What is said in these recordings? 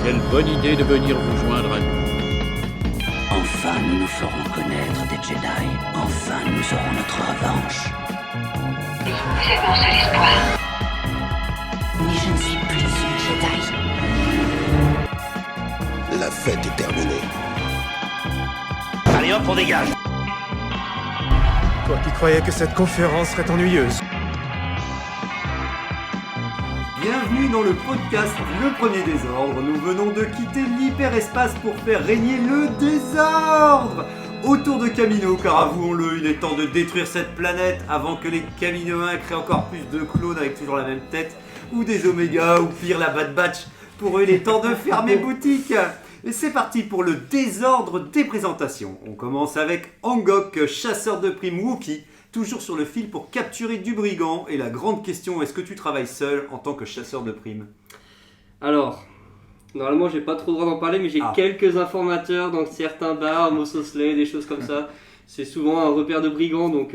Quelle bonne idée de venir vous joindre à nous. Enfin, nous nous ferons connaître des Jedi. Enfin, nous aurons notre revanche. Vous êtes mon seul espoir. Mais je ne suis plus une Jedi. La fête est terminée. Allez hop, on dégage. Toi qui croyais que cette conférence serait ennuyeuse. Bienvenue dans le podcast Le Premier Désordre. Nous venons de quitter l'hyperespace pour faire régner le désordre autour de Kamino, car avouons-le, il est temps de détruire cette planète avant que les Kaminoens créent encore plus de clones avec toujours la même tête, ou des Oméga, ou pire la Bad Batch. Pour eux, il est temps de fermer boutique. Et c'est parti pour le désordre des présentations. On commence avec Angok, chasseur de primes Wookie, toujours sur le fil pour capturer du brigand. Et la grande question, est-ce que tu travailles seul en tant que chasseur de primes ? Alors, normalement j'ai pas trop le droit d'en parler, mais j'ai quelques informateurs dans certains bars, Mos Eisley, des choses comme ça. C'est souvent un repère de brigands, donc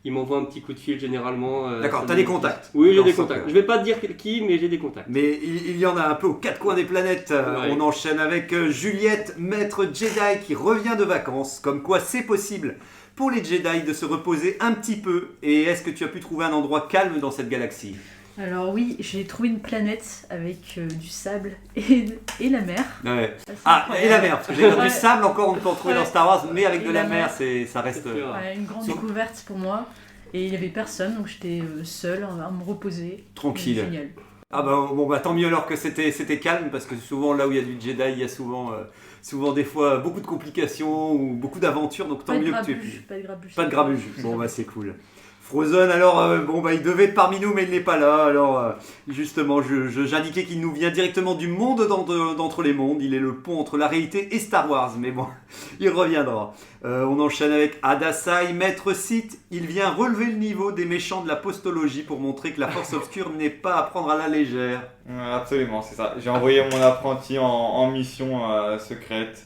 ils m'envoient un petit coup de fil généralement. D'accord, t'as des contacts ? Oui, j'ai des contacts. Je vais pas te dire qui, mais j'ai des contacts. Mais il y en a un peu aux quatre coins des planètes. Ouais. On enchaîne avec Juliette, maître Jedi, qui revient de vacances. Comme quoi c'est possible pour les Jedi de se reposer un petit peu. Et est-ce que tu as pu trouver un endroit calme dans cette galaxie ? Alors oui, j'ai trouvé une planète avec du sable et la mer. Ouais. Ça, c'est Ah, incroyable. et la mer, parce que j'ai Ouais. du sable encore, on peut en trouver Ouais. dans Star Wars, mais avec Et de la la mer, mer. ça reste... C'est sûr. Ouais, une grande Sur- découverte pour moi. Et il n'y avait personne, donc j'étais seule à me reposer. Tranquille. Et génial. Ah bon bah tant mieux alors que c'était calme, parce que souvent là où il y a du Jedi, il y a souvent des fois beaucoup de complications ou beaucoup d'aventures, donc tant Pas de mieux que tu aies grabuge, pu. pas de grabuge. Pas de grabuge. Bon bah c'est cool. Frozen alors il devait être parmi nous mais il n'est pas là. Alors justement j'indiquais qu'il nous vient directement du monde d'entre les mondes. Il est le pont entre la réalité et Star Wars, mais bon il reviendra. On enchaîne avec Adasai, maître Sith. Il vient relever le niveau des méchants de la postologie pour montrer que la force obscure n'est pas à prendre à la légère. Absolument, c'est ça. J'ai envoyé mon apprenti en mission secrète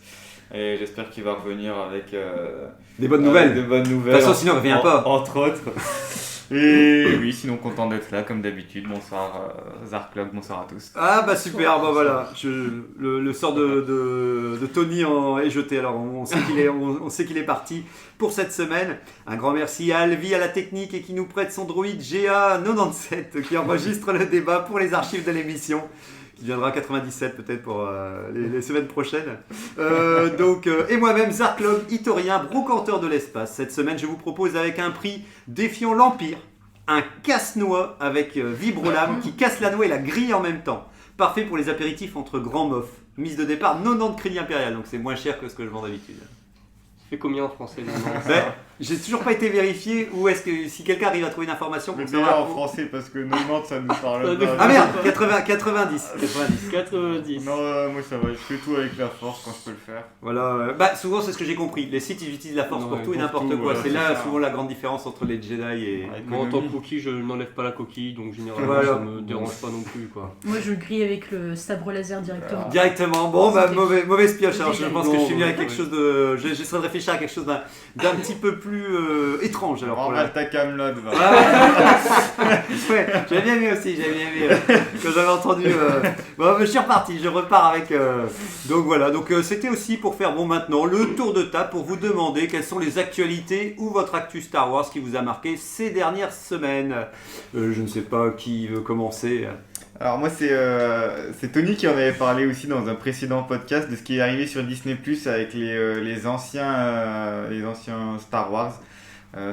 et j'espère qu'il va revenir avec Des bonnes nouvelles. Des bonnes nouvelles. De toute façon, sinon, il revient pas. Entre autres. Et oui, sinon content d'être là comme d'habitude. Bonsoir Zarklog, bonsoir à tous. Ah bah super, bah voilà, le sort de Tony est jeté, alors on sait qu'il est parti pour cette semaine. Un grand merci à Alvi à la technique et qui nous prête son droïde GA97 qui enregistre le débat pour les archives de l'émission, qui viendra 97 peut-être pour les semaines prochaines. Et moi-même, Zarklog, Itorien, brocanteur de l'espace. Cette semaine, je vous propose avec un prix défiant l'Empire, un casse-noix avec Vibrolame qui casse la noix et la grille en même temps. Parfait pour les apéritifs entre grands mofs. Mise de départ 90 crédits impérial, donc c'est moins cher que ce que je vends d'habitude. Ça fait combien en français J'ai toujours pas été vérifié, ou est-ce que si quelqu'un arrive à trouver une information pour Mais savoir... déjà en français parce que 90 ça nous parle pas. Ah merde, 90. 90. Non, moi ça va, je fais tout avec la force quand je peux le faire. Voilà, souvent c'est ce que j'ai compris. Les sites ils utilisent la force pour tout et n'importe quoi. voilà, c'est là c'est ça. souvent la grande différence entre les Jedi et... Moi en tant que cookie, je n'enlève pas la coquille, donc généralement Voilà. ça me dérange pas non plus quoi. Moi je grille avec le sabre laser directement. Directement, bon mauvaise pioche. Alors je pense que je suis venu avec Non, quelque chose de... J'essaie de réfléchir à quelque chose d'un petit peu plus étrange. Alors pour la... ta Camelot, va. Ouais, j'avais bien aimé aussi, quand j'avais entendu... Bon, je suis reparti, je repars avec... Donc voilà, c'était aussi pour faire maintenant le tour de table pour vous demander quelles sont les actualités ou votre actu Star Wars qui vous a marqué ces dernières semaines. Je ne sais pas qui veut commencer. Alors moi c'est Tony qui en avait parlé aussi dans un précédent podcast de ce qui est arrivé sur Disney Plus avec les anciens Star Wars.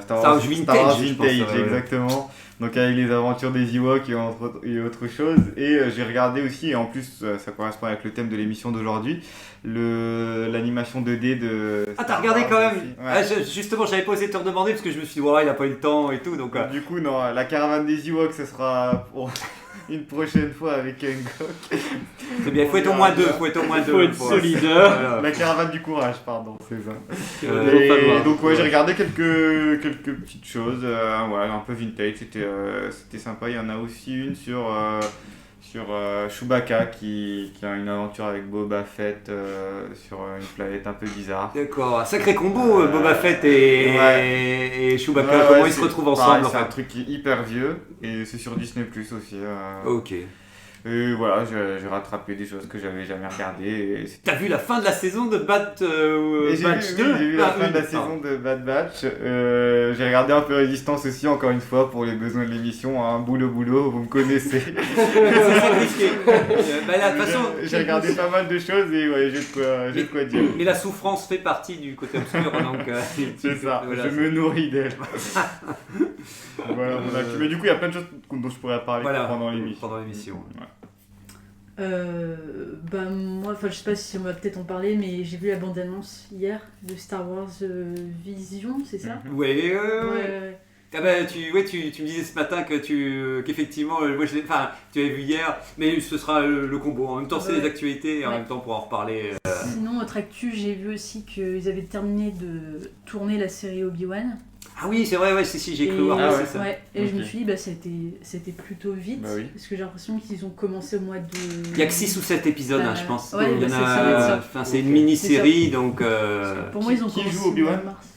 Star Wars Vintage, je pense, exactement. Donc avec les aventures des Ewoks et autre chose. Et j'ai regardé aussi, et en plus ça correspond avec le thème de l'émission d'aujourd'hui, l'animation 2D de Ah, Star t'as regardé Wars quand même aussi. Ouais. Justement, j'avais pas osé te redemander parce que je me suis dit, il a pas eu le temps et tout. Donc, Du coup, non, la caravane des Ewoks, ce sera pour une prochaine fois avec Angok. c'est bien, il faut être au moins deux. Faut être solidaire. Voilà. La caravane du courage, pardon, c'est ça. Et Donc ouais, j'ai regardé quelques petites choses, un peu vintage, c'était sympa. Il y en a aussi une sur Chewbacca qui a une aventure avec Boba Fett sur une planète un peu bizarre. D'accord, sacré combo, Boba Fett et Chewbacca, comment ils se retrouvent ensemble C'est en un fait. truc hyper vieux et c'est sur Disney Plus aussi. Ok. Et voilà, j'ai rattrapé des choses que j'avais jamais regardées. T'as vu la fin de la saison de Bad Batch 2 J'ai vu la fin de la saison de Bad Batch. J'ai regardé un peu Résistance aussi, encore une fois, pour les besoins de l'émission. Hein. Boulot, vous me connaissez. C'est risqué. De toute façon, j'ai regardé pas mal de choses et ouais, j'ai de quoi dire. Mais la souffrance fait partie du côté obscur, donc c'est ça, voilà, je me nourris d'elle. Voilà, mais du coup, il y a plein de choses dont je pourrais parler pendant l'émission. Ouais. Moi, je sais pas si on va peut-être en parler, mais j'ai vu la bande-annonce hier de Star Wars Vision, c'est ça? Ouais. Ah bah, tu me disais ce matin qu'effectivement, tu avais vu hier, mais ce sera le combo. En même temps, c'est les actualités et en même temps, on pourra en reparler. Sinon, autre actu, j'ai vu aussi qu'ils avaient terminé de tourner la série Obi-Wan. Ah oui, c'est vrai, si, j'ai cru voir passer ça. Ouais, et je me suis dit, c'était plutôt vite, parce que j'ai l'impression qu'ils ont commencé au mois de... Il n'y a que 6 ou 7 épisodes, je pense. Ouais, il y en a... c'est une mini-série, donc... Pour moi, ils ont commencé joue Obi-Wan en mars.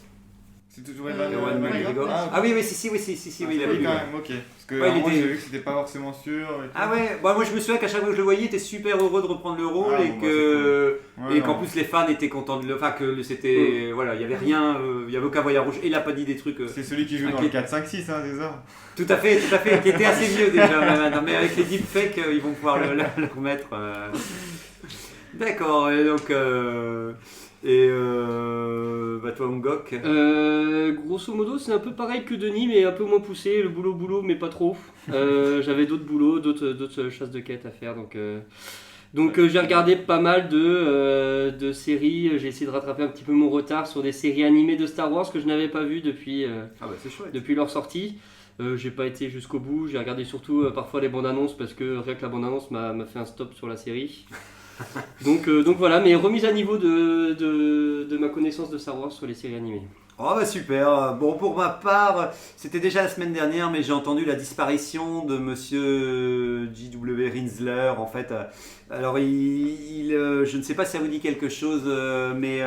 C'est toujours Ewan McGregor. Ah oui, si, il a vu quand même, ok. Parce que j'ai vu que c'était pas forcément sûr. Ah ouais, moi je me souviens qu'à chaque fois que je le voyais, il était super heureux de reprendre le rôle et qu'en plus les fans étaient contents de le... Enfin que c'était... Voilà, il y avait rien, il y avait aucun voyage rouge et il a pas dit des trucs... C'est celui qui joue dans le 4, 5, 6, hein, c'est ça? Tout à fait, qui était assez vieux déjà maintenant, mais avec les deepfakes, ils vont pouvoir le remettre. D'accord, et donc... toi, Ongok grosso modo, c'est un peu pareil que Denis, mais un peu moins poussé. Le boulot, mais pas trop. J'avais d'autres boulots, d'autres chasses de quêtes à faire. Donc j'ai regardé pas mal de séries. J'ai essayé de rattraper un petit peu mon retard sur des séries animées de Star Wars que je n'avais pas vues depuis leur sortie. J'ai pas été jusqu'au bout. J'ai regardé surtout parfois les bandes annonces parce que rien que la bande annonce m'a fait un stop sur la série. donc voilà, mais remise à niveau de ma connaissance de Star Wars sur les séries animées. Oh bah super. Bon, pour ma part, c'était déjà la semaine dernière, mais j'ai entendu la disparition de monsieur J.W. Rinsler, en fait. Alors, je ne sais pas si ça vous dit quelque chose, mais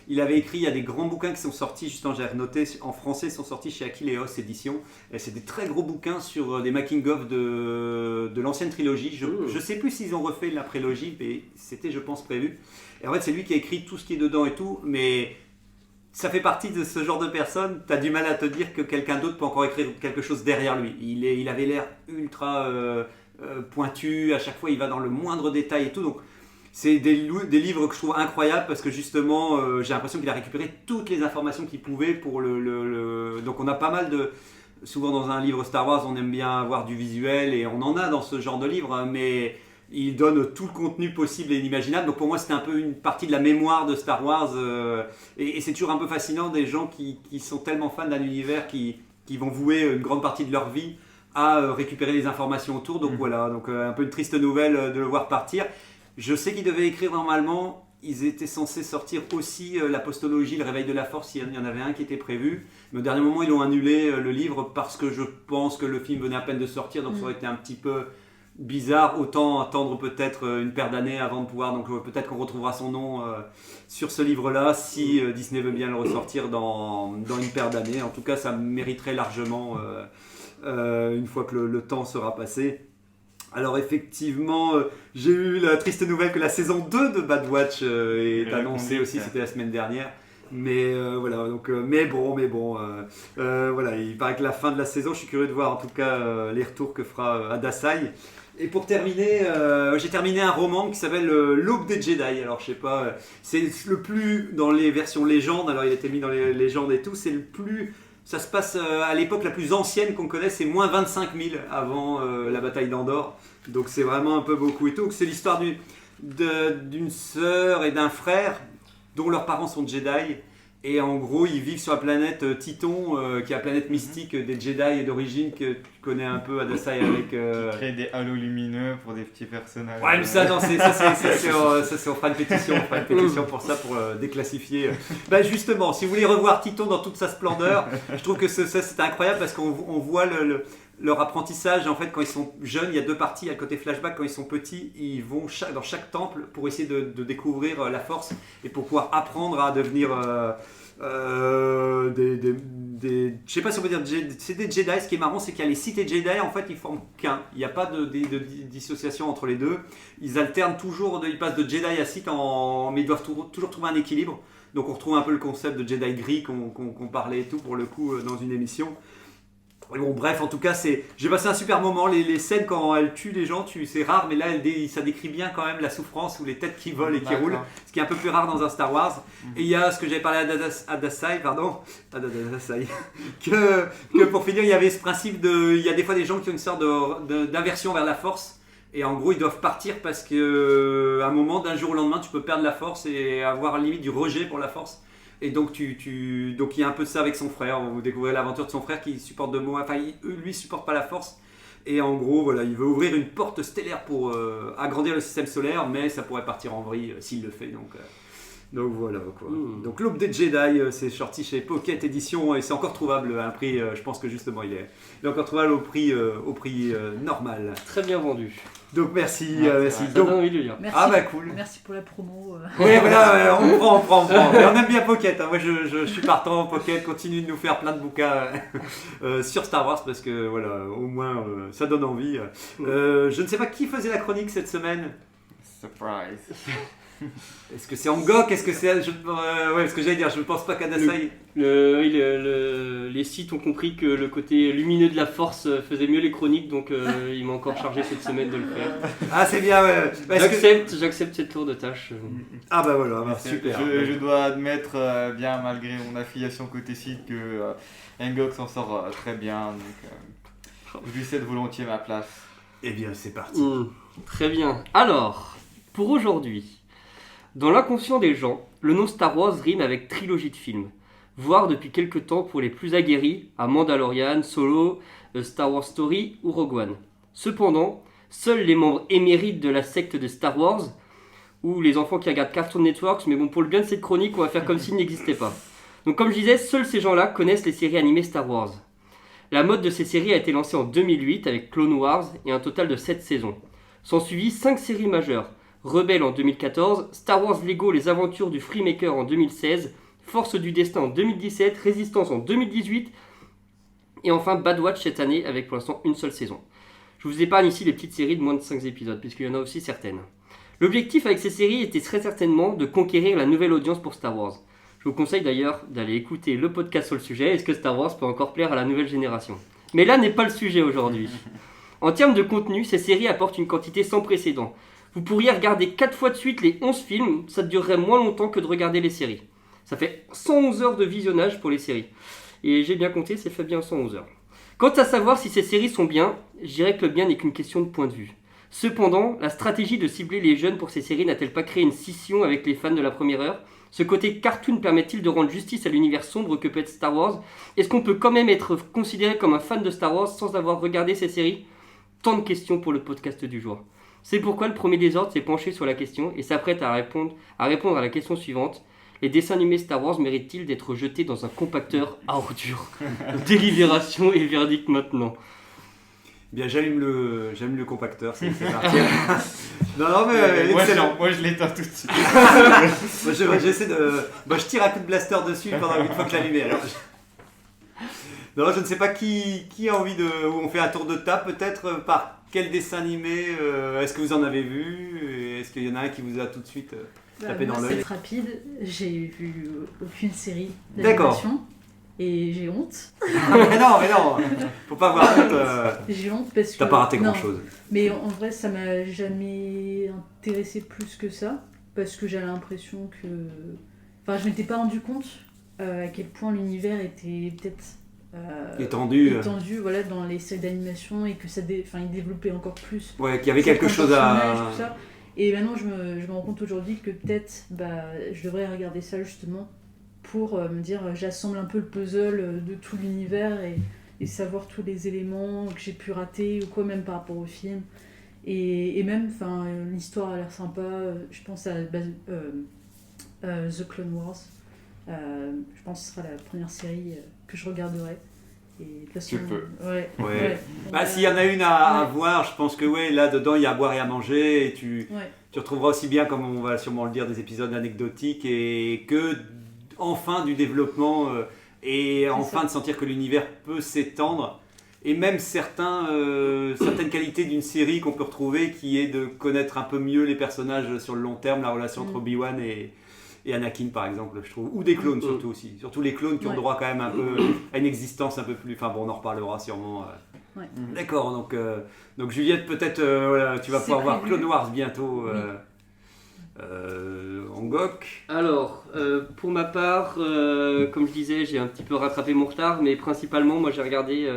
il avait écrit, il y a des grands bouquins qui sont sortis, justement, j'ai noté, en français, ils sont sortis chez Aquileos Éditions. Et c'est des très gros bouquins sur des making-of de l'ancienne trilogie. Je ne sais plus s'ils ont refait la prélogie, mais c'était, je pense, prévu. Et en fait, c'est lui qui a écrit tout ce qui est dedans et tout, mais... Ça fait partie de ce genre de personne, tu as du mal à te dire que quelqu'un d'autre peut encore écrire quelque chose derrière lui. Il avait l'air ultra pointu, à chaque fois il va dans le moindre détail et tout. Donc c'est des livres que je trouve incroyables parce que justement j'ai l'impression qu'il a récupéré toutes les informations qu'il pouvait pour Donc on a pas mal de... Souvent dans un livre Star Wars on aime bien avoir du visuel et on en a dans ce genre de livre, hein, mais... Il donne tout le contenu possible et inimaginable. Donc pour moi, c'était un peu une partie de la mémoire de Star Wars. Et c'est toujours un peu fascinant des gens qui sont tellement fans d'un univers qui vont vouer une grande partie de leur vie à récupérer les informations autour. Donc voilà, donc un peu une triste nouvelle de le voir partir. Je sais qu'ils devaient écrire normalement. Ils étaient censés sortir aussi la postologie, le réveil de la force. Il y en avait un qui était prévu. Mais au dernier moment, ils ont annulé le livre parce que je pense que le film venait à peine de sortir. Donc ça aurait été un petit peu... bizarre, autant attendre peut-être une paire d'années avant de pouvoir, donc peut-être qu'on retrouvera son nom sur ce livre-là si Disney veut bien le ressortir dans une paire d'années. En tout cas, ça mériterait largement une fois que le temps sera passé. Alors effectivement, j'ai eu la triste nouvelle que la saison 2 de Bad Batch est annoncée aussi, c'était la semaine dernière. Mais voilà, donc mais bon, voilà, il paraît que la fin de la saison, je suis curieux de voir en tout cas les retours que fera Adasai. Et pour terminer, j'ai terminé un roman qui s'appelle L'Aube des Jedi. Alors je sais pas, c'est le plus dans les versions légendes. Alors il a été mis dans les légendes et tout. C'est le plus, ça se passe à l'époque la plus ancienne qu'on connaisse. C'est moins 25 000 avant la bataille d'Andorre. Donc c'est vraiment un peu beaucoup et tout. Donc, c'est l'histoire d'une sœur et d'un frère dont leurs parents sont Jedi. Et en gros, ils vivent sur la planète Titon, qui est la planète mystique des Jedi d'origine que tu connais un peu, Adasai, avec... Qui crée des halos lumineux pour des petits personnages. Ouais, mais ça, non, on fera une pétition, pour ça, pour déclassifier. Bah justement, si vous voulez revoir Titon dans toute sa splendeur, je trouve que c'est incroyable parce qu'on voit leur apprentissage. En fait, quand ils sont jeunes, il y a deux parties. Il y a le côté flashback, quand ils sont petits, ils vont dans chaque temple pour essayer de découvrir la force et pour pouvoir apprendre à devenir je sais pas si on peut dire, c'est des Jedi. Ce qui est marrant, c'est qu'il y a les Sith et Jedi, en fait, ils forment qu'un. Il n'y a pas de dissociation entre les deux. Ils alternent toujours, ils passent de Jedi à Sith, mais ils doivent toujours trouver un équilibre. Donc on retrouve un peu le concept de Jedi gris qu'on parlait et tout, pour le coup, dans une émission. Et bon, bref, en tout cas, j'ai passé un super moment. Les scènes quand elle tue les gens, c'est rare, mais là, ça décrit bien quand même la souffrance ou les têtes qui volent et qui roulent, ce qui est un peu plus rare dans un Star Wars. Et il y a ce que j'avais parlé à Dasai, que pour finir, il y avait ce principe il y a des fois des gens qui ont une sorte d'inversion vers la force. Et en gros, ils doivent partir parce qu'à un moment, d'un jour au lendemain, tu peux perdre la force et avoir limite du rejet pour la force. Et donc, donc il y a un peu de ça avec son frère. Vous découvrez l'aventure de son frère qui supporte de moi. Enfin, lui supporte pas la force. Et en gros, voilà, il veut ouvrir une porte stellaire pour agrandir le système solaire, mais ça pourrait partir en vrille s'il le fait. Donc voilà quoi. Donc l'Aube des Jedi, c'est sorti chez Pocket Edition et c'est encore trouvable à un prix. Je pense que justement il est encore trouvable au prix normal. Très bien vendu. Donc merci. Ça donne envie de le lire. Merci, ah bah cool. Merci pour la promo. Oui voilà, on prend. Et on aime bien Pocket. Moi je suis partant. Pocket continue de nous faire plein de bouquins sur Star Wars parce que voilà, au moins ça donne envie. Je ne sais pas qui faisait la chronique cette semaine. Surprise. Est-ce que c'est Angok? Est-ce que c'est ouais, ce que j'allais dire, je ne pense pas qu'Adasai. Les sites ont compris que le côté lumineux de la force faisait mieux les chroniques, donc il m'a encore chargé cette semaine de le faire. Ah c'est bien, ouais. J'accepte cette tour de tâche. Ah bah voilà, super. Je dois admettre, bien malgré mon affiliation côté site, que Angok s'en sort très bien, donc je lui cède volontiers ma place. Eh bien c'est parti. Très bien. Alors, pour aujourd'hui, dans l'inconscient des gens, le nom Star Wars rime avec trilogie de films, voire depuis quelque temps pour les plus aguerris, à Mandalorian, Solo, Star Wars Story ou Rogue One. Cependant, seuls les membres émérites de la secte de Star Wars, ou les enfants qui regardent Cartoon Network, mais bon, pour le bien de cette chronique, on va faire comme s'il n'existait pas. Donc comme je disais, seuls ces gens-là connaissent les séries animées Star Wars. La mode de ces séries a été lancée en 2008 avec Clone Wars et un total de 7 saisons. S'en suivit 5 séries majeures. Rebelle en 2014, Star Wars Lego Les Aventures du Freemaker en 2016, Force du Destin en 2017, Résistance en 2018 et enfin Bad Batch cette année avec pour l'instant une seule saison. Je vous épargne ici les petites séries de moins de 5 épisodes puisqu'il y en a aussi certaines. L'objectif avec ces séries était très certainement de conquérir la nouvelle audience pour Star Wars. Je vous conseille d'ailleurs d'aller écouter le podcast sur le sujet, est-ce que Star Wars peut encore plaire à la nouvelle génération. Mais là n'est pas le sujet aujourd'hui. En termes de contenu, ces séries apportent une quantité sans précédent. Vous pourriez regarder 4 fois de suite les 11 films, ça durerait moins longtemps que de regarder les séries. Ça fait 111 heures de visionnage pour les séries. Et j'ai bien compté, c'est fait bien 111 heures. Quant à savoir si ces séries sont bien, je dirais que le bien n'est qu'une question de point de vue. Cependant, la stratégie de cibler les jeunes pour ces séries n'a-t-elle pas créé une scission avec les fans de la première heure ? Ce côté cartoon permet-il de rendre justice à l'univers sombre que peut être Star Wars ? Est-ce qu'on peut quand même être considéré comme un fan de Star Wars sans avoir regardé ces séries ? Tant de questions pour le podcast du jour. C'est pourquoi le premier des ordres s'est penché sur la question et s'apprête à répondre à la question suivante. Les dessins animés Star Wars méritent-ils d'être jetés dans un compacteur à ordures ? Délibération et verdict maintenant. Bien, j'allume le compacteur, c'est parti. non mais excellent. Moi je l'éteins tout de suite. J'essaie de... je tire un coup de blaster dessus pendant une fois que je l'allume. Alors... Non, je ne sais pas qui a envie de... On fait un tour de table peut-être par quel dessin animé est-ce que vous en avez vu? Est-ce qu'il y en a un qui vous a tout de suite tapé dans l'œil? C'est rapide, j'ai vu aucune série d'animation et j'ai honte. mais non, faut pas avoir honte. J'ai honte parce que... T'as pas raté grand-chose. Mais en vrai, ça m'a jamais intéressé plus que ça parce que j'avais l'impression que... Enfin, je m'étais pas rendu compte à quel point l'univers était peut-être... étendu voilà, dans les séries d'animation et que il développait encore plus. Ouais, qu'il y avait quelque chose à... Tout ça. Et maintenant, je me rends compte aujourd'hui que peut-être je devrais regarder ça justement pour me dire j'assemble un peu le puzzle de tout l'univers et savoir tous les éléments que j'ai pu rater ou quoi, même par rapport au film. Et même, l'histoire a l'air sympa. Je pense à The Clone Wars. Je pense que ce sera la première série que je regarderai. Et de toute façon, ouais. S'il y en a une à voir, je pense que là dedans il y a à boire et à manger et tu retrouveras aussi bien, comme on va sûrement le dire, des épisodes anecdotiques et que enfin du développement et enfin de sentir que l'univers peut s'étendre. Et même certaines qualités d'une série qu'on peut retrouver, qui est de connaître un peu mieux les personnages sur le long terme, la relation entre Obi-Wan et Anakin par exemple, je trouve, ou des clones surtout aussi, surtout les clones qui ont droit quand même un peu à une existence un peu plus, enfin bon, on en reparlera sûrement. D'accord, donc Juliette, peut-être voilà, tu vas pouvoir voir Clone Wars bientôt en GOG. Alors, pour ma part, comme je disais, j'ai un petit peu rattrapé mon retard, mais principalement, moi j'ai regardé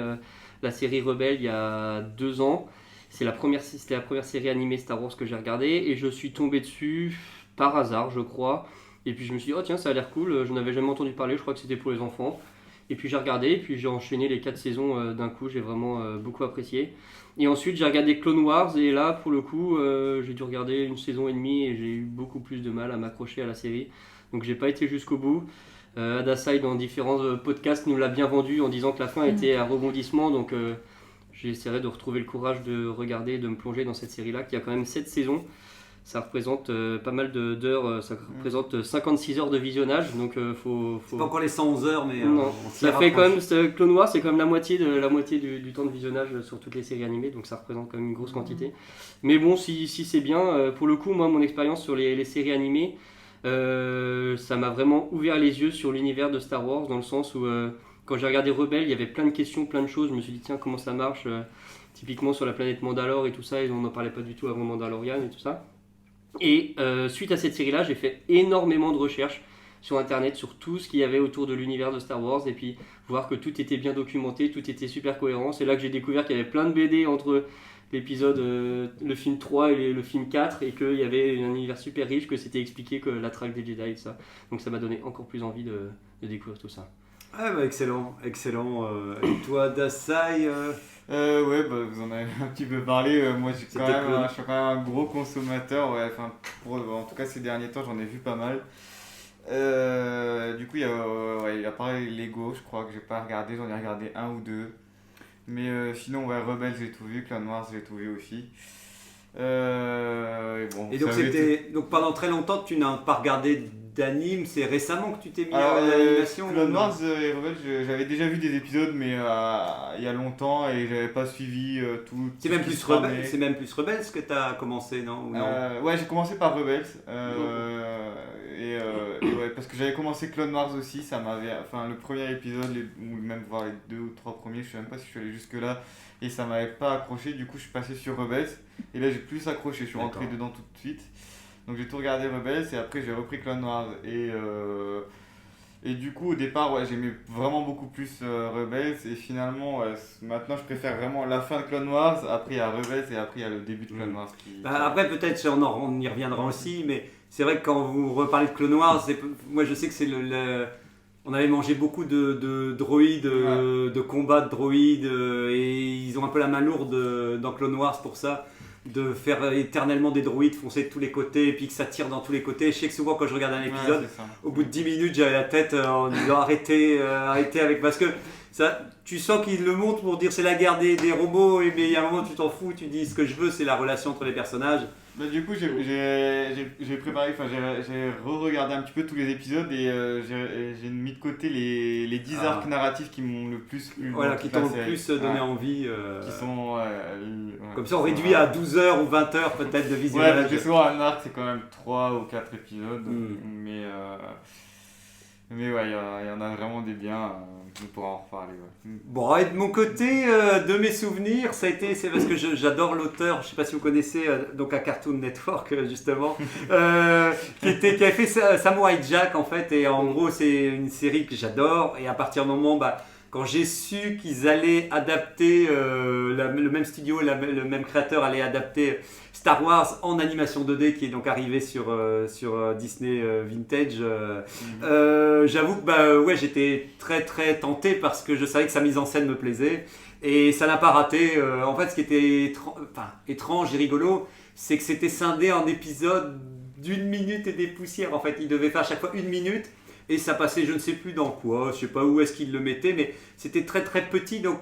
la série Rebelle il y a 2 ans. C'était la première série animée Star Wars que j'ai regardée, et je suis tombé dessus par hasard, je crois. Et puis je me suis dit, oh tiens, ça a l'air cool, je n'avais jamais entendu parler, je crois que c'était pour les enfants. Et puis j'ai regardé, et puis j'ai enchaîné les 4 saisons d'un coup, j'ai vraiment beaucoup apprécié. Et ensuite j'ai regardé Clone Wars, et là pour le coup, j'ai dû regarder 1 saison et demie, et j'ai eu beaucoup plus de mal à m'accrocher à la série. Donc j'ai pas été jusqu'au bout. Adasai, dans différents podcasts, nous l'a bien vendu en disant que la fin était un rebondissement, donc j'essaierai de retrouver le courage de regarder et de me plonger dans cette série-là, qui a quand même 7 saisons. Ça représente pas mal d'heures, ça représente 56 heures de visionnage, donc faut... C'est pas encore les 111 heures, mais non. Ça fait quand même, Clone Wars, c'est quand même la moitié du temps de visionnage sur toutes les séries animées, donc ça représente quand même une grosse quantité. Mais bon, si c'est bien, pour le coup, moi, mon expérience sur les séries animées, ça m'a vraiment ouvert les yeux sur l'univers de Star Wars, dans le sens où quand j'ai regardé Rebelle, il y avait plein de questions, plein de choses, je me suis dit tiens, comment ça marche, typiquement sur la planète Mandalore et tout ça, et on n'en parlait pas du tout avant Mandalorian et tout ça. Et suite à cette série-là, j'ai fait énormément de recherches sur internet, sur tout ce qu'il y avait autour de l'univers de Star Wars, et puis voir que tout était bien documenté, tout était super cohérent. C'est là que j'ai découvert qu'il y avait plein de BD entre l'épisode, le film 3 et le film 4, et qu'il y avait un univers super riche, que c'était expliqué, que la traque des Jedi et ça. Donc ça m'a donné encore plus envie de découvrir tout ça. Ah bah excellent. Et toi, Dasai Ouais, bah, vous en avez un petit peu parlé. Moi, je suis quand même un gros consommateur. Ouais, en tout cas, ces derniers temps, j'en ai vu pas mal. Du coup, il y a pareil Lego, je crois que j'ai pas regardé. J'en ai regardé 1 ou 2. Mais sinon, ouais, Rebelle, j'ai tout vu. Clone Wars, j'ai tout vu aussi. Et donc, donc pendant très longtemps, tu n'as pas regardé d'anime, c'est récemment que tu t'es mis à l'animation? Clone Wars et Rebelle, j'avais déjà vu des épisodes, mais il y a longtemps, et j'avais pas suivi tout. C'est même plus Rebelle, c'est même plus Rebelle ce que tu as commencé, non? Ouais, j'ai commencé par Rebelle. Et ouais, parce que j'avais commencé Clone Wars aussi, ça m'avait. Enfin, le premier épisode, ou même voir les 2 ou 3 premiers, je sais même pas si je suis allé jusque-là, et ça m'avait pas accroché, du coup je suis passé sur Rebelle, et là j'ai plus accroché, je suis rentré dedans tout de suite. Donc j'ai tout regardé Rebels, et après j'ai repris Clone Wars, et du coup au départ ouais, j'aimais vraiment beaucoup plus Rebels, et finalement maintenant je préfère vraiment la fin de Clone Wars, après il y a Rebels et après il y a le début de Clone Wars après peut-être on y reviendra aussi, mais c'est vrai que quand vous reparlez de Clone Wars, moi je sais que c'est on avait mangé beaucoup de droïdes, de combats de droïdes, et ils ont un peu la main lourde dans Clone Wars pour ça, de faire éternellement des droïdes foncer de tous les côtés, et puis que ça tire dans tous les côtés. Je sais que souvent quand je regarde un épisode, au bout de 10 minutes j'avais la tête en disant arrêtez avec, parce que ça, tu sens qu'ils le montrent pour dire c'est la guerre des robots, mais il y a un moment tu t'en fous, tu dis ce que je veux c'est la relation entre les personnages. Bah, du coup j'ai préparé, j'ai re-regardé un petit peu tous les épisodes, et j'ai mis de côté les 10 arcs narratifs qui m'ont le plus plu. Voilà, qui t'ont le plus donné envie. Qui sont... comme ça on réduit à 12 heures ou 20 heures peut-être de visionnage. Ouais, parce que souvent un arc c'est quand même 3 ou 4 épisodes, mais ouais, il y en a vraiment des biens, on pourra en reparler. Ouais. Bon, et de mon côté, de mes souvenirs, c'est parce que j'adore l'auteur, je sais pas si vous connaissez, donc à Cartoon Network justement, qui avait fait Samurai Jack en fait, et en gros c'est une série que j'adore, et à partir du moment, quand j'ai su qu'ils allaient adapter, le même studio, le même créateur allait adapter Star Wars en animation 2D, qui est donc arrivé sur Disney Vintage, j'avoue que ouais, j'étais très très tenté, parce que je savais que sa mise en scène me plaisait, et ça n'a pas raté. En fait, ce qui était étrange et rigolo, c'est que c'était scindé en épisodes d'1 minute et des poussières. En fait, il devait faire à chaque fois 1 minute, et ça passait je ne sais plus dans quoi, je sais pas où est-ce qu'il le mettait, mais c'était très très petit, donc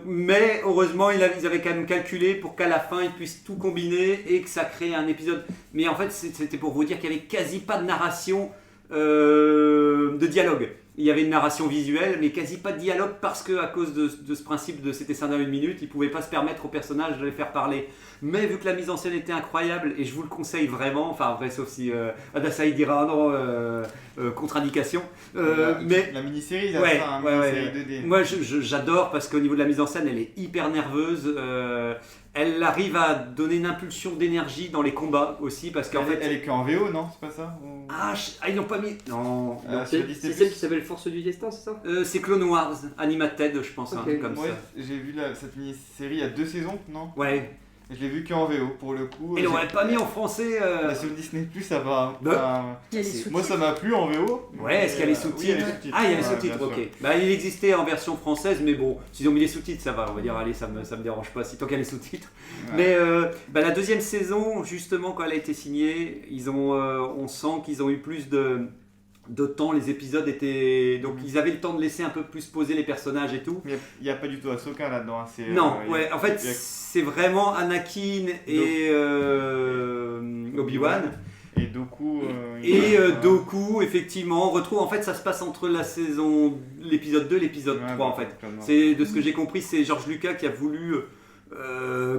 mais heureusement ils avaient quand même calculé pour qu'à la fin ils puissent tout combiner et que ça crée un épisode. Mais en fait c'était pour vous dire qu'il n'y avait quasi pas de narration de dialogue. Il y avait une narration visuelle, mais quasi pas de dialogue parce que à cause de ce principe de c'était ça dans une minute, ils pouvaient pas se permettre aux personnages de les faire parler. Mais vu que la mise en scène était incroyable, et je vous le conseille vraiment, enfin après sauf si Adasai dira non, contre-indication. Mais la mini-série, ouais, ça, ouais. 2D. Moi j'adore parce qu'au niveau de la mise en scène, elle est hyper nerveuse. Elle arrive à donner une impulsion d'énergie dans les combats aussi parce qu'en fait elle est qu'en VO, non? C'est pas ça? Ou... ils n'ont pas mis. Non. C'est celle qui s'appelle Force du Destin, c'est ça? C'est Clone Wars, Animated, je pense, Okay. comme ouais, ça. j'ai vu cette mini-série il y a 2 saisons, non? Ouais. Je l'ai vu qu'en VO pour le coup. Et ils l'aurait pas mis en français. Sur Disney+, ça va. Il y a les sous-titres. Moi, ça m'a plu en VO. Ouais, est-ce qu'il y a les sous-titres? Oui, il y a les sous-titres. Ah, il y a les Ouais, sous-titres, bien ok. sûr. Bah, il existait en version française, mais bon, s'ils ont mis les sous-titres, ça va. On va dire, allez, ça me dérange pas, si tant qu'il y a les sous-titres. Ouais. Mais la deuxième saison, justement, quand elle a été signée, on sent qu'ils ont eu plus de temps. Les épisodes étaient. Donc, ils avaient le temps de laisser un peu plus poser les personnages et tout. Il n'y a pas du tout Ahsoka là-dedans. Hein. Non, ouais, en fait, c'est vraiment Anakin et Obi-Wan. Et Dooku. Dooku, effectivement, on retrouve, en fait, ça se passe entre l'épisode 2 et l'épisode 3, en fait. C'est, de ce que j'ai compris, c'est George Lucas qui a voulu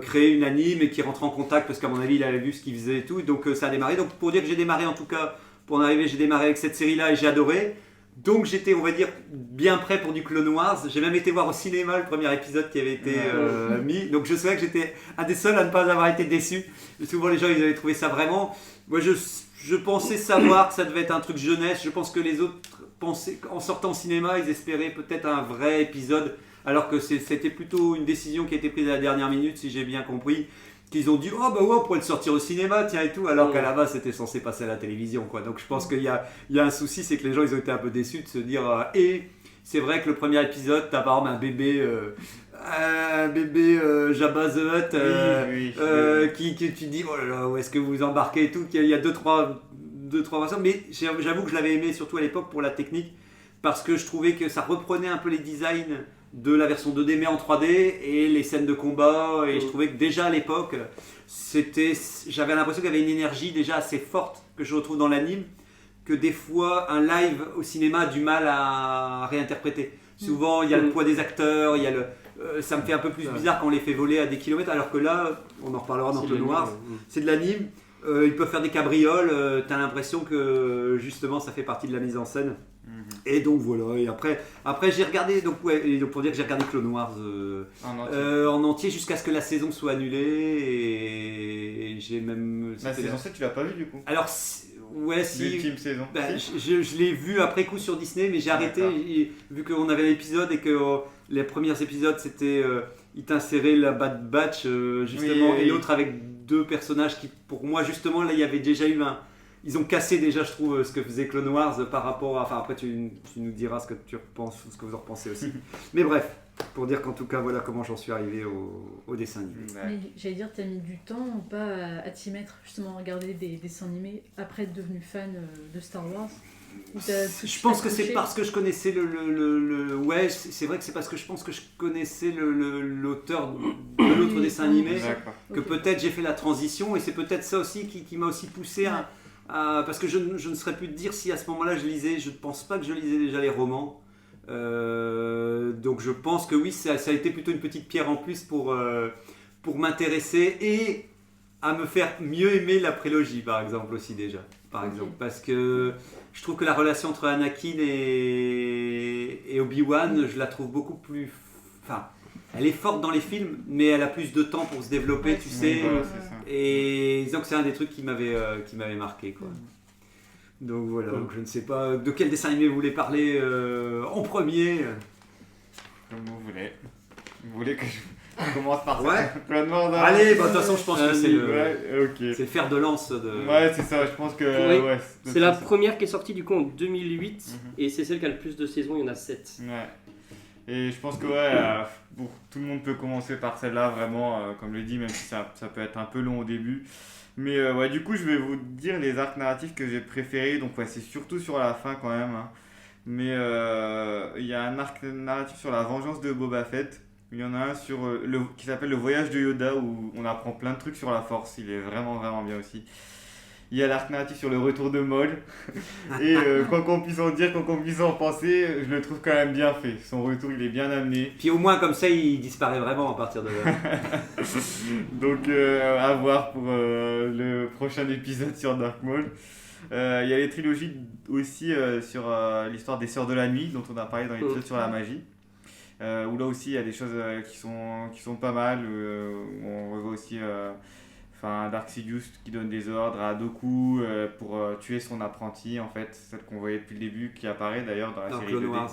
créer une anime et qui rentre en contact parce qu'à mon avis, il avait vu ce qu'il faisait et tout. Donc, ça a démarré. Donc, pour dire que j'ai démarré, en tout cas, pour en arriver, j'ai démarré avec cette série-là et j'ai adoré. Donc, j'étais, on va dire, bien prêt pour du Clone Wars. J'ai même été voir au cinéma le premier épisode qui avait été mis. Donc, je sais que j'étais un des seuls à ne pas avoir été déçu. Souvent, les gens, ils avaient trouvé ça vraiment... Moi, je pensais savoir que ça devait être un truc jeunesse. Je pense que les autres pensaient, en sortant au cinéma, ils espéraient peut-être un vrai épisode, alors que c'était plutôt une décision qui a été prise à la dernière minute, si j'ai bien compris. Qu'ils ont dit, oh bah ouais, on pourrait le sortir au cinéma, tiens et tout, alors qu'à la base, c'était censé passer à la télévision, quoi. Donc, je pense qu'il y a un souci, c'est que les gens, ils ont été un peu déçus de se dire, et c'est vrai que le premier épisode, t'as par exemple un bébé Jabba the Hutt qui tu dis oh là là, où est-ce que vous vous embarquez et tout, qu'il y a deux trois façons, mais j'avoue que je l'avais aimé surtout à l'époque pour la technique parce que je trouvais que ça reprenait un peu les designs de la version 2D mais en 3D et les scènes de combat et je trouvais que déjà à l'époque j'avais l'impression qu'il y avait une énergie déjà assez forte que je retrouve dans l'anime que des fois un live au cinéma a du mal à réinterpréter. Souvent il y a le poids des acteurs, il y a ça me fait un peu plus bizarre quand on les fait voler à des kilomètres, alors que là, on en reparlera dans Clone Wars, c'est de l'anime, ils peuvent faire des cabrioles, t'as l'impression que justement ça fait partie de la mise en scène. Et donc voilà, et après j'ai regardé, donc pour dire que j'ai regardé Clone Wars en entier jusqu'à ce que la saison soit annulée, et j'ai même... La saison 7 tu l'as pas vu du coup? Alors ouais, si. L'ultime saison. Je l'ai vu après coup sur Disney, mais j'ai arrêté vu qu'on avait l'épisode et que les premiers épisodes c'était ils t'inséraient la Bad Batch justement et l'autre avec deux personnages qui pour moi justement là il y avait déjà eu ils ont cassé déjà je trouve ce que faisait Clone Wars par rapport à... Enfin après tu nous diras ce que tu repenses, ce que vous en repensez aussi. Mais bref, pour dire qu'en tout cas voilà comment j'en suis arrivé au dessin animé. Mais j'allais dire, t'as mis du temps ou pas à t'y mettre justement à regarder des dessins animés après être devenu fan de Star Wars? Je pense que c'est parce que je connaissais ouais, c'est vrai que c'est parce que je pense que je connaissais l'auteur de l'autre dessin animé que peut-être j'ai fait la transition et c'est peut-être ça aussi qui m'a aussi poussé à parce que je ne saurais plus te dire si à ce moment-là je lisais, je ne pense pas que je lisais déjà les romans. Donc je pense que oui, ça a été plutôt une petite pierre en plus pour m'intéresser et à me faire mieux aimer la prélogie par exemple aussi déjà. Parce que je trouve que la relation entre Anakin et Obi-Wan, je la trouve beaucoup plus... Enfin, elle est forte dans les films, mais elle a plus de temps pour se développer, tu sais. Voilà, et disons que c'est un des trucs qui m'avait marqué, quoi. Donc voilà, donc je ne sais pas de quel dessin animé vous voulez parler en premier. Comme vous voulez. Vous voulez que je commence par ça? Ouais. Allez, de toute façon je pense que c'est le fer de lance de... Ouais, c'est ça, je pense que... c'est la première qui est sortie du coup en 2008 et c'est celle qui a le plus de saisons, il y en a 7. Ouais. Et je pense que tout le monde peut commencer par celle-là, vraiment, comme je l'ai dit, même si ça peut être un peu long au début. Mais du coup, je vais vous dire les arcs narratifs que j'ai préférés. Donc c'est surtout sur la fin quand même. Hein. Mais il y a un arc narratif sur la vengeance de Boba Fett. Il y en a un qui s'appelle le voyage de Yoda où on apprend plein de trucs sur la Force. Il est vraiment vraiment bien aussi. Il y a l'arc narratif sur le retour de Maul. Et quoi qu'on puisse en dire, quoi qu'on puisse en penser, je le trouve quand même bien fait. Son retour, il est bien amené. Puis au moins, comme ça, il disparaît vraiment à partir de là. Donc, à voir pour le prochain épisode sur Dark Maul. Il y a les trilogies aussi sur l'histoire des Sœurs de la Nuit, dont on a parlé dans l'épisode sur la magie. Où là aussi, il y a des choses qui sont pas mal. Où on revoit aussi... Dark Sidious qui donne des ordres à Dooku pour tuer son apprenti, en fait, celle qu'on voyait depuis le début, qui apparaît d'ailleurs dans la série Clone 2D. Wars.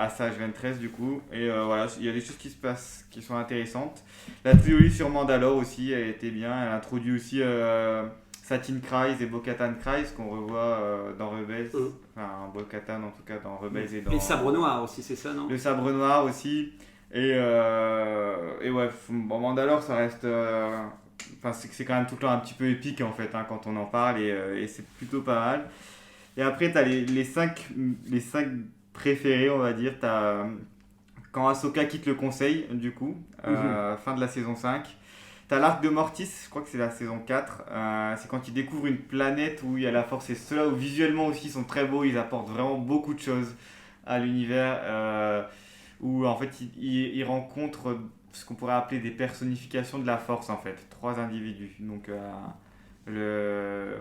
Asajj Ventress du coup, et voilà, il y a des choses qui se passent qui sont intéressantes. La trilogie sur Mandalore aussi, elle était bien, elle introduit aussi Satine Kryze et Bo-Katan Kryze qu'on revoit dans Rebels, enfin Bo-Katan en tout cas dans Rebels et dans... Et Sabre Noir aussi, c'est ça, non? Le Sabre Noir aussi. Et ouais, Mandalore, ça reste... c'est quand même tout le temps un petit peu épique en fait, quand on en parle, et c'est plutôt pas mal. Et après, t'as les 5 préférés, on va dire. T'as quand Ahsoka quitte le conseil, du coup, fin de la saison 5. T'as l'arc de Mortis, je crois que c'est la saison 4. C'est quand ils découvrent une planète où il y a la force, et ceux-là où visuellement aussi ils sont très beaux, ils apportent vraiment beaucoup de choses à l'univers. Où en fait il rencontre ce qu'on pourrait appeler des personnifications de la force, en fait, 3 individus, donc le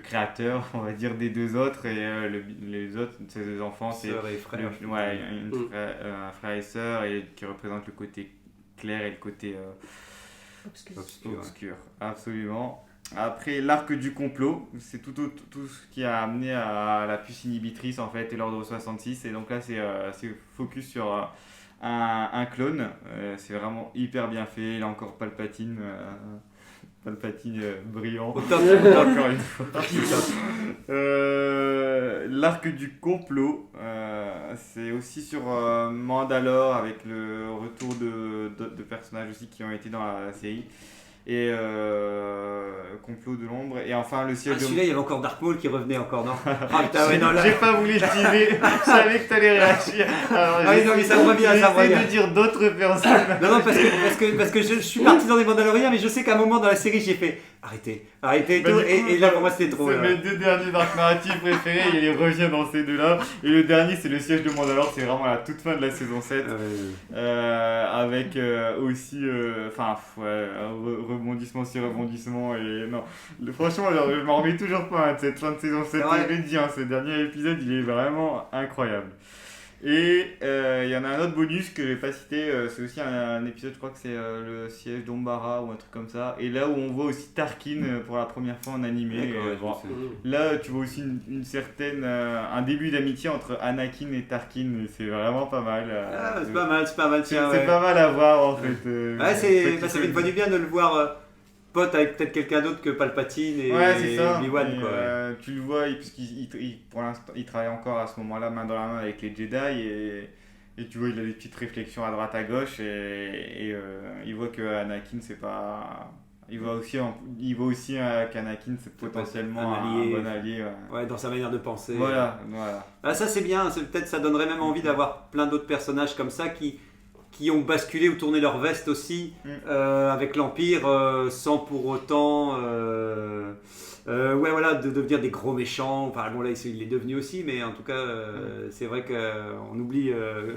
créateur, on va dire, des 2 autres, et les autres, ces 2 enfants, c'est sœur et frère, un frère et sœur, et qui représentent le côté clair et le côté obscur. Absolument. Après, l'arc du complot, c'est tout ce qui a amené à la puce inhibitrice, en fait, et l'ordre 66. Et donc là, c'est focus sur un clone. C'est vraiment hyper bien fait. Il a encore Palpatine brillant. Encore une fois. L'arc du complot, c'est aussi sur Mandalore, avec le retour de personnages aussi qui ont été dans la série. Et complot de l'ombre, et enfin le siège de... Celui-là, il y avait encore Dark Maul qui revenait encore, non? J'ai pas voulu le teaser, je savais que t'allais réagir. Alors, non, mais ça me revient, ça me revient. de dire d'autres personnes. Non, parce que je suis parti dans les Mandaloriens, mais je sais qu'à un moment dans la série, j'ai fait arrêtez et tout, et là pour moi c'était trop. C'est mes 2 derniers arcs narratifs préférés, et il revient dans ces 2-là. Et le dernier, c'est le siège de Mandalore, c'est vraiment la toute fin de la saison 7. Avec aussi, rebondissement sur rebondissement, et non, franchement, je m'en remets toujours pas de cette fin de saison 7. Je l'ai dit, ce dernier épisode, il est vraiment incroyable. Et il y en a un autre bonus que je vais pas citer, c'est aussi un épisode, je crois que c'est le siège d'Ombara ou un truc comme ça, et là où on voit aussi Tarkin pour la première fois en animé. Là tu vois aussi une certaine, un début d'amitié entre Anakin et Tarkin, et c'est vraiment pas mal. C'est pas mal, c'est pas mal à voir, en fait. Ça fait une fois du bien de le voir pote avec peut-être quelqu'un d'autre que Palpatine et Obi-Wan, quoi. Tu le vois, puisqu'il pour l'instant il travaille encore à ce moment-là main dans la main avec les Jedi, et tu vois, il a des petites réflexions à droite à gauche, et il voit que Anakin, c'est pas... Il voit aussi qu'Anakin, c'est potentiellement un bon allié. Ouais, dans sa manière de penser. Voilà. Ah, ça c'est bien, peut-être ça donnerait même envie d'avoir plein d'autres personnages comme ça qui ont basculé ou tourné leur veste aussi avec l'Empire sans pour autant de devenir des gros méchants. Enfin bon, là il est devenu aussi, mais en tout cas c'est vrai qu'on oublie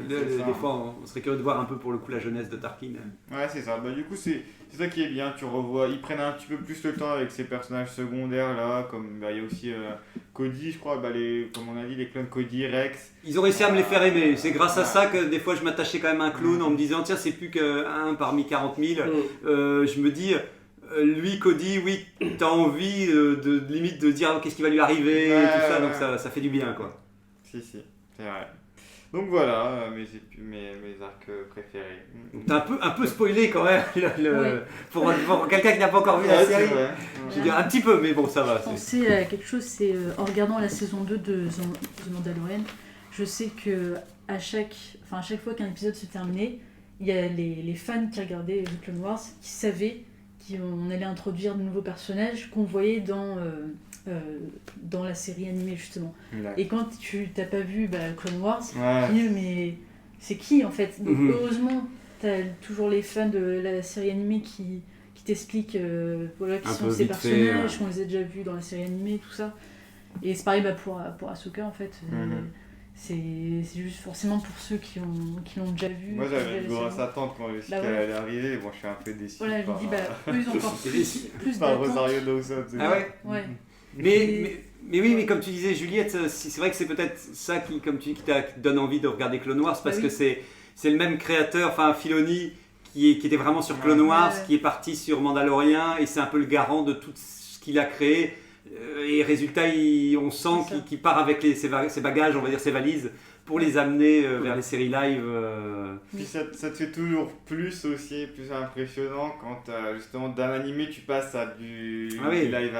des fois, on serait curieux de voir un peu pour le coup la jeunesse de Tarkin. Ouais, c'est ça. Du coup c'est ça qui est bien, tu revois, ils prennent un petit peu plus le temps avec ces personnages secondaires là, comme il y a aussi Cody, je crois, comme on a dit, les clones Cody, Rex. Ils ont réussi à me les faire aimer, c'est grâce à ça que des fois je m'attachais quand même à un clone en me disant tiens, c'est plus qu'un parmi 40 000. Je me dis, lui Cody, oui, t'as envie de limite de dire qu'est-ce qui va lui arriver, et tout ça, donc ça fait du bien, quoi. Si, c'est vrai. Donc voilà, mes arcs préférés. T'as un peu spoilé quand même, pour quelqu'un qui n'a pas encore vu la série. Je veux dire un petit peu, mais bon, ça va. Je pensais à quelque chose, c'est en regardant la saison 2 de The Mandalorian, je sais que à chaque fois qu'un épisode se terminait, il y a les fans qui regardaient The Clone Wars qui savaient qu'on allait introduire de nouveaux personnages qu'on voyait dans la série animée justement. Ouais. Et quand tu t'as pas vu Clone Wars, tu dis mais c'est qui en fait? Donc heureusement t'as toujours les fans de la série animée qui qui t'explique voilà, qui Un sont peu ces vite fait, personnages, qu'on les a déjà vus dans la série animée, tout ça. Et c'est pareil pour Ahsoka en fait. C'est juste forcément pour ceux qui l'ont déjà vu. Moi j'avais une grosse attente quand je sais qu'elle allait arriver, bon je suis un peu déçu. Voilà, je me dis, eux ils ont encore plus par d'attente. Rosario Dawson. Ah ouais. Mais oui, mais comme tu disais Juliette, c'est vrai que c'est peut-être ça qui, comme tu dis, qui te donne envie de regarder Clone Wars, parce que c'est le même créateur, enfin Filoni, qui était vraiment sur Clone Wars, qui est parti sur Mandalorian, et c'est un peu le garant de tout ce qu'il a créé. Et résultat, on sent qu'il part avec ses bagages, on va dire ses valises, pour les amener vers les séries live. Puis ça te fait toujours plus impressionnant quand justement d'un animé tu passes à du live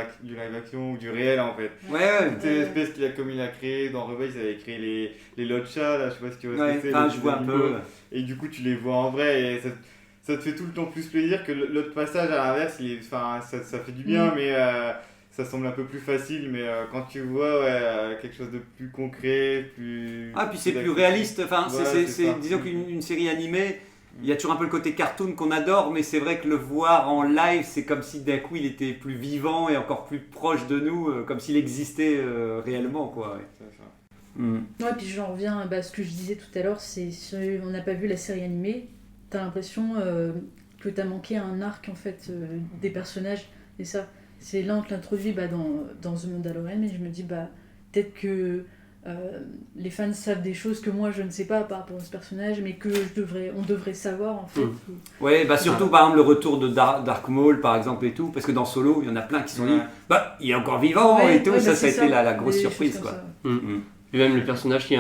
action ou du réel en fait. Toutes les espèces comme il a créé dans Rebels, il avait créé les Lotcha, là, je sais pas ce que c'est. Je vois un peu. Et du coup tu les vois en vrai et ça te fait tout le temps plus plaisir que l'autre passage à l'inverse, ça fait du bien mais... ça semble un peu plus facile, mais quand tu vois quelque chose de plus concret, plus... Ah, puis c'est plus réaliste. Enfin, disons qu'une série animée, il y a toujours un peu le côté cartoon qu'on adore, mais c'est vrai que le voir en live, c'est comme si d'un coup il était plus vivant et encore plus proche de nous, comme s'il existait réellement, quoi. Ouais. C'est ça. Ouais, puis j'en reviens à ce que je disais tout à l'heure, c'est si on n'a pas vu la série animée, t'as l'impression que t'as manqué un arc en fait des personnages, et ça... C'est là on te l'introduit dans The Mandalorian, mais je me dis peut-être que les fans savent des choses que moi je ne sais pas par rapport à ce personnage, mais que on devrait savoir en fait. Ouais, surtout par exemple le retour de Dark Maul par exemple et tout, parce que dans Solo il y en a plein qui sont dit il est encore vivant et tout, ça a été la grosse surprise quoi. Et même le personnage qui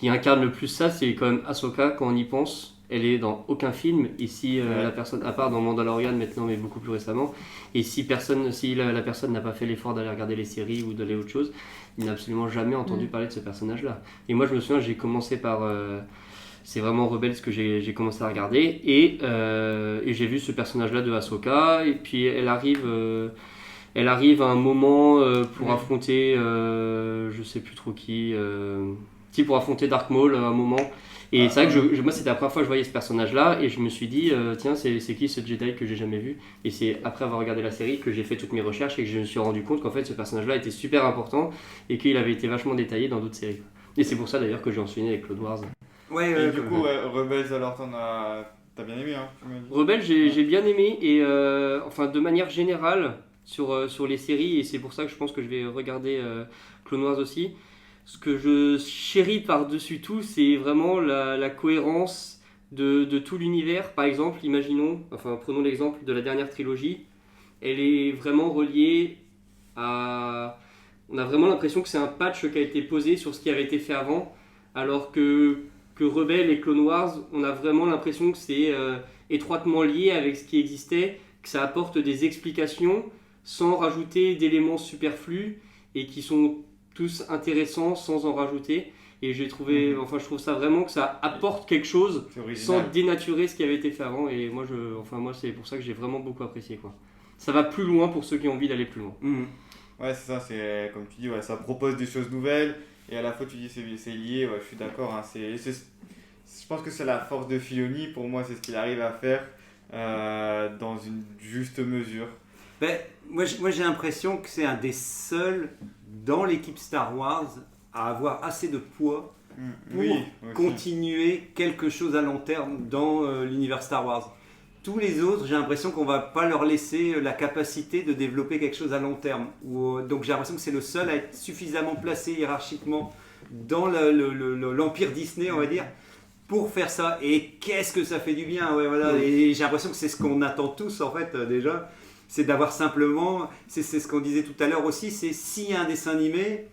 incarne le plus ça, c'est quand même Ahsoka quand on y pense. Elle est dans aucun film, et si la personne, à part dans Mandalorian maintenant, mais beaucoup plus récemment, et si la personne n'a pas fait l'effort d'aller regarder les séries ou d'aller autre chose, il n'a absolument jamais entendu parler de ce personnage-là. Et moi je me souviens, j'ai commencé par... c'est vraiment Rebels que j'ai commencé à regarder, et j'ai vu ce personnage-là de Ahsoka, et puis elle arrive à un moment pour affronter, je sais plus trop qui, pour affronter Dark Maul à un moment. Et c'est vrai que moi c'était la première fois que je voyais ce personnage là et je me suis dit tiens c'est qui ce Jedi que j'ai jamais vu, et c'est après avoir regardé la série que j'ai fait toutes mes recherches et que je me suis rendu compte qu'en fait ce personnage là était super important et qu'il avait été vachement détaillé dans d'autres séries, et c'est pour ça d'ailleurs que j'ai enchaîné avec Clone Wars. Et du coup Rebels alors t'as bien aimé hein, Rebels j'ai bien aimé, et enfin de manière générale sur les séries, et c'est pour ça que je pense que je vais regarder Clone Wars aussi. Ce que je chéris par-dessus tout, c'est vraiment la cohérence de tout l'univers. Par exemple, prenons l'exemple de la dernière trilogie. Elle est vraiment reliée à... On a vraiment l'impression que c'est un patch qui a été posé sur ce qui avait été fait avant, alors que Rebels et Clone Wars, on a vraiment l'impression que c'est étroitement lié avec ce qui existait, que ça apporte des explications sans rajouter d'éléments superflus et qui sont tous intéressants sans en rajouter, et je trouve ça vraiment que ça apporte quelque chose sans dénaturer ce qui avait été fait avant, et moi c'est pour ça que j'ai vraiment beaucoup apprécié quoi. Ça va plus loin pour ceux qui ont envie d'aller plus loin. Ouais c'est ça, c'est comme tu dis, ça propose des choses nouvelles et à la fois tu dis c'est lié, je suis d'accord hein, je pense que c'est la force de Filoni, pour moi c'est ce qu'il arrive à faire dans une juste mesure. Moi j'ai l'impression que c'est un des seuls dans l'équipe Star Wars à avoir assez de poids pour continuer quelque chose à long terme dans l'univers Star Wars. Tous les autres, j'ai l'impression qu'on va pas leur laisser la capacité de développer quelque chose à long terme. Donc j'ai l'impression que c'est le seul à être suffisamment placé hiérarchiquement dans l'empire Disney, on va dire, pour faire ça. Et qu'est-ce que ça fait du bien, Et j'ai l'impression que c'est ce qu'on attend tous en fait déjà. C'est d'avoir simplement, c'est ce qu'on disait tout à l'heure aussi, c'est s'il y a un dessin animé,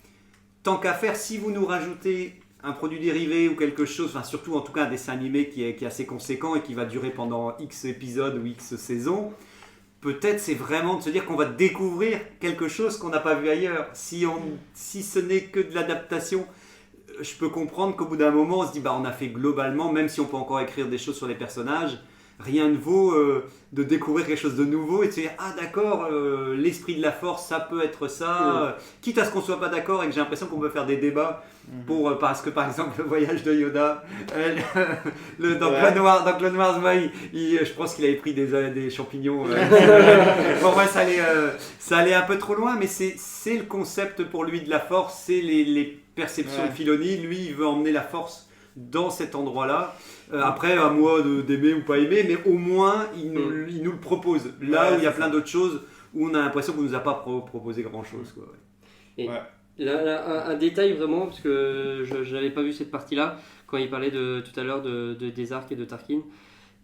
tant qu'à faire, si vous nous rajoutez un produit dérivé ou quelque chose, enfin surtout en tout cas un dessin animé qui est assez conséquent et qui va durer pendant X épisodes ou X saisons, peut-être c'est vraiment de se dire qu'on va découvrir quelque chose qu'on n'a pas vu ailleurs. Si ce n'est que de l'adaptation, je peux comprendre qu'au bout d'un moment on se dit on a fait globalement, même si on peut encore écrire des choses sur les personnages, rien ne vaut de découvrir quelque chose de nouveau et de se dire ah d'accord, l'esprit de la force ça peut être ça, quitte à ce qu'on soit pas d'accord et que j'ai l'impression qu'on peut faire des débats parce que par exemple le voyage de Yoda dans Clone Wars moi, je pense qu'il avait pris des champignons bon ouais, ça allait un peu trop loin, mais c'est le concept pour lui de la force, c'est les perceptions de Filoni. Lui il veut emmener la force dans cet endroit-là. Après, à moi d'aimer ou pas aimer, mais au moins il nous le propose. Là où il y a plein d'autres choses où on a l'impression qu'on nous a pas proposé grand-chose. Quoi. Et là, un détail vraiment, parce que je n'avais pas vu cette partie-là, quand il parlait tout à l'heure des arcs et de Tarkin.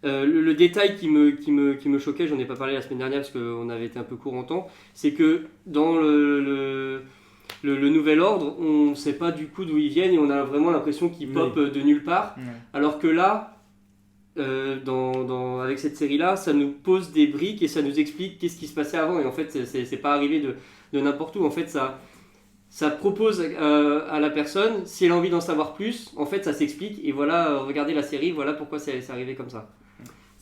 Le détail qui me choquait, j'en ai pas parlé la semaine dernière parce qu'on avait été un peu court en temps, c'est que dans le nouvel ordre, on ne sait pas du coup d'où ils viennent et on a vraiment l'impression qu'ils popent de nulle part. Alors que là, avec cette série-là, ça nous pose des briques et ça nous explique qu'est-ce qui se passait avant. Et en fait, c'est pas arrivé de n'importe où. En fait, ça propose à la personne, si elle a envie d'en savoir plus, en fait, ça s'explique. Et voilà, regardez la série, voilà pourquoi c'est arrivé comme ça.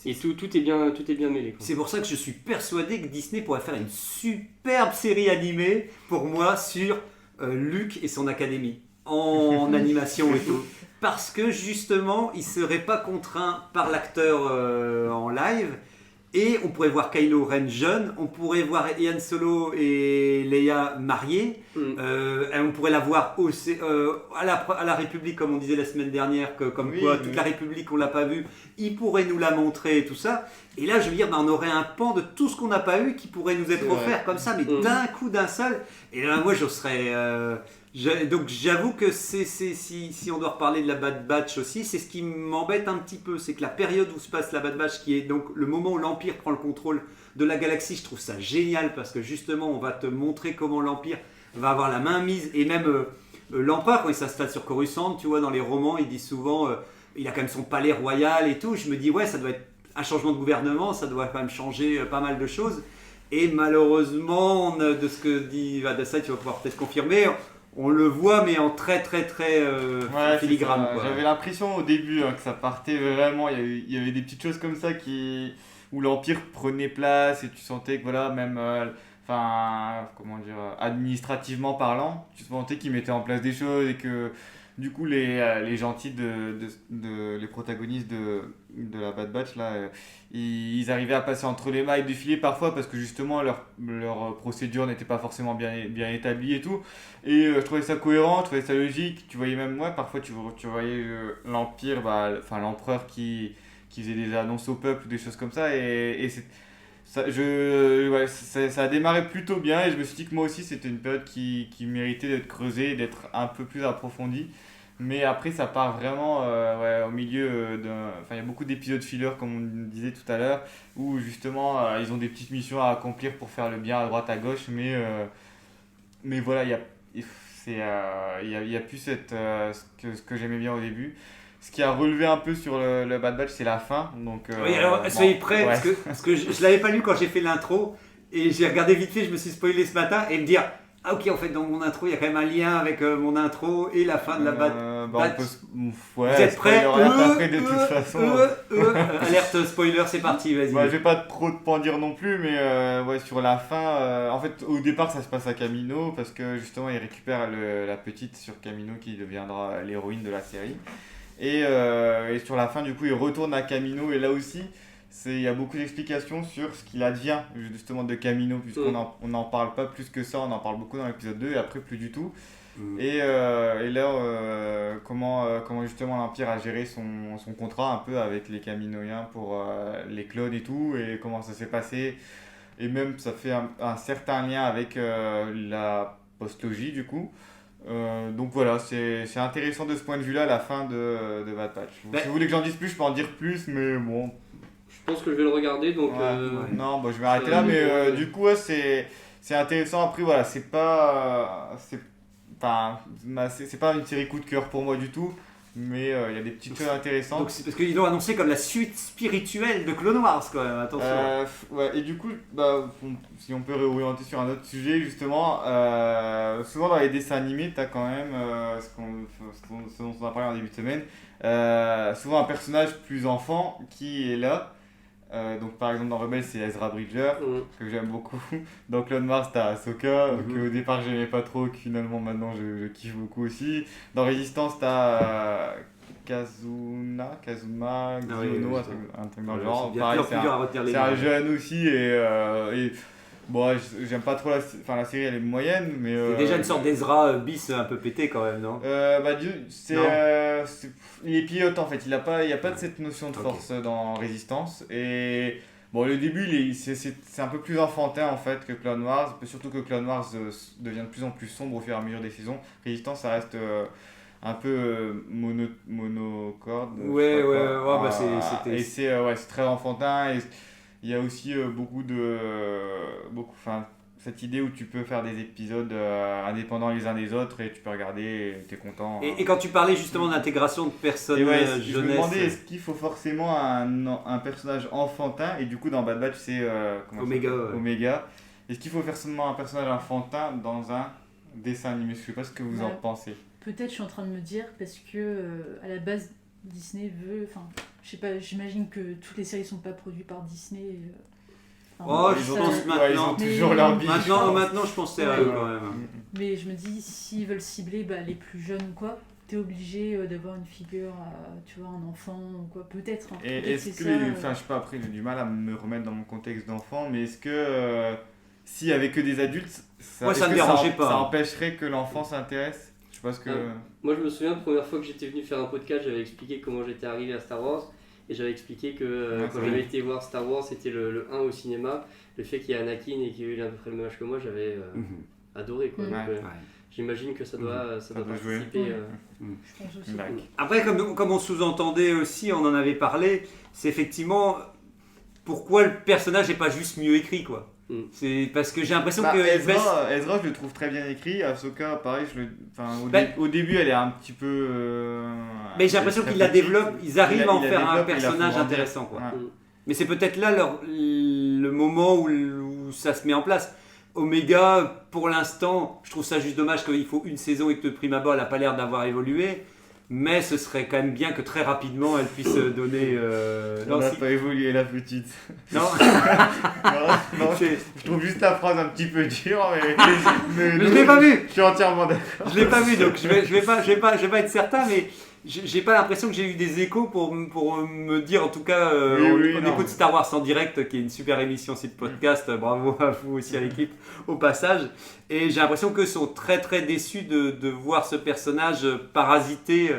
Et tout est bien mêlé. Quoi. C'est pour ça que je suis persuadé que Disney pourrait faire une superbe série animée, pour moi, sur Luke et son académie, en animation et tout. Parce que justement, il ne serait pas contraint par l'acteur en live. Et on pourrait voir Kylo Ren jeune, on pourrait voir Han Solo et Leia mariés, on pourrait la voir aussi, à la République, comme on disait la semaine dernière, toute la République on l'a pas vue, ils pourraient nous la montrer et tout ça. Et là je veux dire, on aurait un pan de tout ce qu'on n'a pas eu qui pourrait nous être offert comme ça, mais d'un coup, d'un seul. Et là moi je serais... donc j'avoue que si on doit reparler de la Bad Batch aussi, c'est ce qui m'embête un petit peu, c'est que la période où se passe la Bad Batch, qui est donc le moment où l'Empire prend le contrôle de la galaxie, je trouve ça génial parce que justement on va te montrer comment l'Empire va avoir la main mise, et même l'Empereur quand il s'installe sur Coruscant, tu vois dans les romans il dit souvent il a quand même son palais royal et tout, je me dis ouais ça doit être un changement de gouvernement, ça doit quand même changer pas mal de choses, et malheureusement de ce que dit Vadassa, tu vas pouvoir peut-être confirmer, on le voit, mais en très filigrane. J'avais l'impression au début que ça partait vraiment. Il y avait des petites choses comme ça où l'Empire prenait place et tu sentais que voilà, même administrativement parlant, tu sentais qu'ils mettaient en place des choses et que du coup les gentils les protagonistes de la Bad Batch là, ils arrivaient à passer entre les mailles du filet parfois parce que justement leur procédure n'était pas forcément bien établie et tout, et je trouvais ça cohérent, je trouvais ça logique. Tu voyais même moi parfois tu voyais l'Empire, l'empereur qui faisait des annonces au peuple, des choses comme ça, et ça a démarré plutôt bien, et je me suis dit que moi aussi c'était une période qui méritait d'être creusée, d'être un peu plus approfondie. Mais après ça part vraiment au milieu il y a beaucoup d'épisodes filler comme on disait tout à l'heure, où justement ils ont des petites missions à accomplir pour faire le bien à droite à gauche, mais voilà, il y a plus ce que j'aimais bien au début. Ce qui a relevé un peu sur le Bad Batch, c'est la fin. Donc, oui, alors soyez prêts, parce que je l'avais pas lu quand j'ai fait l'intro, et j'ai regardé vite fait, je me suis spoilé ce matin, et me dire ah ok, en fait dans mon intro il y a quand même un lien avec mon intro et la fin de la Bad Batch. Vous êtes prêts? Après, de toute façon. Alerte spoiler, c'est parti, vas-y. Je vais pas trop en dire non plus, mais sur la fin, en fait au départ ça se passe à Kamino, parce que justement il récupère la petite sur Kamino qui deviendra l'héroïne de la série. Et sur la fin, du coup, il retourne à Kamino, et là aussi, il y a beaucoup d'explications sur ce qu'il advient justement de Kamino, puisqu'on n'en parle pas plus que ça, on en parle beaucoup dans l'épisode 2 et après plus du tout. Et là, comment justement l'Empire a géré son contrat un peu avec les Kaminoïens pour les clones et tout, et comment ça s'est passé. Et même, ça fait un certain lien avec la postlogie du coup. Donc voilà, c'est intéressant de ce point de vue-là, la fin de Bad Batch. Si vous voulez que j'en dise plus, je peux en dire plus, mais bon. Je pense que je vais le regarder, donc... Non, je vais arrêter là, mais du coup, c'est intéressant. Après, voilà, c'est pas une série coup de cœur pour moi du tout, mais il y a des petites choses intéressantes. Donc c'est parce qu'ils l'ont annoncé comme la suite spirituelle de Clone Wars, quand même, attention. Et du coup, si on peut réorienter sur un autre sujet, justement, souvent dans les dessins animés, tu as quand même, ce dont on a parlé en début de semaine, souvent un personnage plus enfant qui est là. Donc par exemple dans Rebels c'est Ezra Bridger que j'aime beaucoup. Dans Clone Wars t'as Ahsoka que au départ j'aimais pas trop, que finalement maintenant je kiffe beaucoup aussi. Dans Résistance t'as Kazuma, Xiono, un truc dans le genre. Pareil, c'est un jeune aussi et bon, j'aime pas trop la série, elle est moyenne, mais... c'est déjà une sorte d'Ezra bis un peu pété quand même, non? Il est pilote en fait, il y a pas de cette notion de force dans Résistance, et bon, le début c'est un peu plus enfantin en fait que Clone Wars, surtout que Clone Wars devient de plus en plus sombre au fur et à mesure des saisons. Résistance ça reste un peu monocorde. C'était... Et c'est très enfantin, et il y a aussi cette idée où tu peux faire des épisodes indépendants les uns des autres et tu peux regarder et t'es content. Et quand tu parlais justement d'intégration de personnages jeunesse... Je me demandais, est-ce qu'il faut forcément un personnage enfantin, et du coup dans Bad Batch c'est Omega. Est-ce qu'il faut forcément un personnage enfantin dans un dessin animé? Je sais pas ce que vous en pensez. Peut-être je suis en train de me dire, parce que à la base Disney veut... Enfin, je sais pas, j'imagine que toutes les séries sont pas produites par Disney... je pense maintenant. Ils ont toujours leur bille. Maintenant, je pense que c'est à eux quand même. Mais je me dis, s'ils veulent cibler les plus jeunes ou quoi, t'es obligé d'avoir une figure, tu vois, un enfant ou quoi, peut-être. Hein. Et est-ce que, je sais pas, après j'ai du mal à me remettre dans mon contexte d'enfant, mais est-ce que s'il y avait que des adultes, ça me dérangeait pas. Ça empêcherait que l'enfant s'intéresse? Je pense que... Moi je me souviens, la première fois que j'étais venu faire un podcast, j'avais expliqué comment j'étais arrivé à Star Wars. Et j'avais expliqué que quand j'avais été voir Star Wars, c'était le 1 au cinéma. Le fait qu'il y ait Anakin et qu'il ait à peu près le même âge que moi, j'avais adoré. Quoi. Donc, j'imagine que ça doit participer. Je pense aussi. Après, comme on sous-entendait aussi, on en avait parlé, c'est effectivement pourquoi le personnage n'est pas juste mieux écrit, quoi. C'est parce que j'ai l'impression que Ezra je le trouve très bien écrit. Ahsoka pareil, au début elle est un petit peu mais j'ai l'impression qu'ils la développent, ils arrivent à en faire un personnage intéressant, quoi. Mais c'est peut-être là le moment où ça se met en place. Omega, pour l'instant, je trouve ça juste dommage qu'il faut une saison et que de prime abord elle n'a pas l'air d'avoir évolué. Mais ce serait quand même bien que très rapidement elle puisse donner. Elle n'a pas évolué la petite. Non. non, je trouve juste la phrase un petit peu dure, mais je l'ai pas vu. Je suis entièrement d'accord. Je l'ai pas vu, donc je vais pas être certain, mais j'ai pas l'impression que j'ai eu des échos pour me dire, en tout cas, on écoute Star Wars en direct, qui est une super émission sur le podcast. Bravo à vous aussi à l'équipe au passage. Et j'ai l'impression qu'eux sont très très déçus de voir ce personnage parasiter.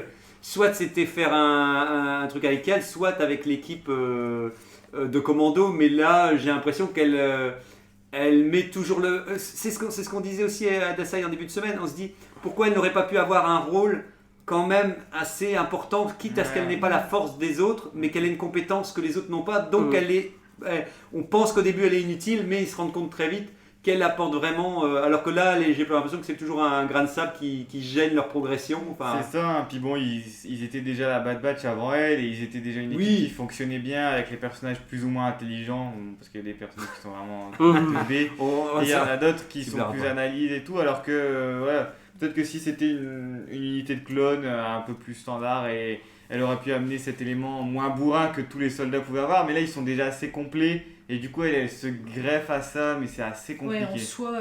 Soit c'était faire un truc avec elle, soit avec l'équipe de commando. Mais là, j'ai l'impression qu'elle met toujours le... C'est ce qu'on disait aussi à Dasai en début de semaine. On se dit, pourquoi elle n'aurait pas pu avoir un rôle quand même assez important, quitte à ce qu'elle n'ait pas la force des autres, mais qu'elle ait une compétence que les autres n'ont pas. Donc on pense qu'au début elle est inutile, mais ils se rendent compte très vite qu'elle apporte vraiment, alors que là j'ai l'impression que c'est toujours un grain de sable qui gêne leur progression. C'est ça, hein. Puis bon, ils étaient déjà à la Bad Batch avant elle, et ils étaient déjà une équipe qui fonctionnait bien avec les personnages plus ou moins intelligents, parce qu'il y a des personnages qui sont vraiment teubés, et il y en a d'autres qui sont plus analysés et tout, alors que peut-être que si c'était une unité de clones un peu plus standard, et elle aurait pu amener cet élément moins bourrin que tous les soldats pouvaient avoir, mais là ils sont déjà assez complets, et du coup elle se greffe à ça, mais c'est assez compliqué. Ouais, en soi,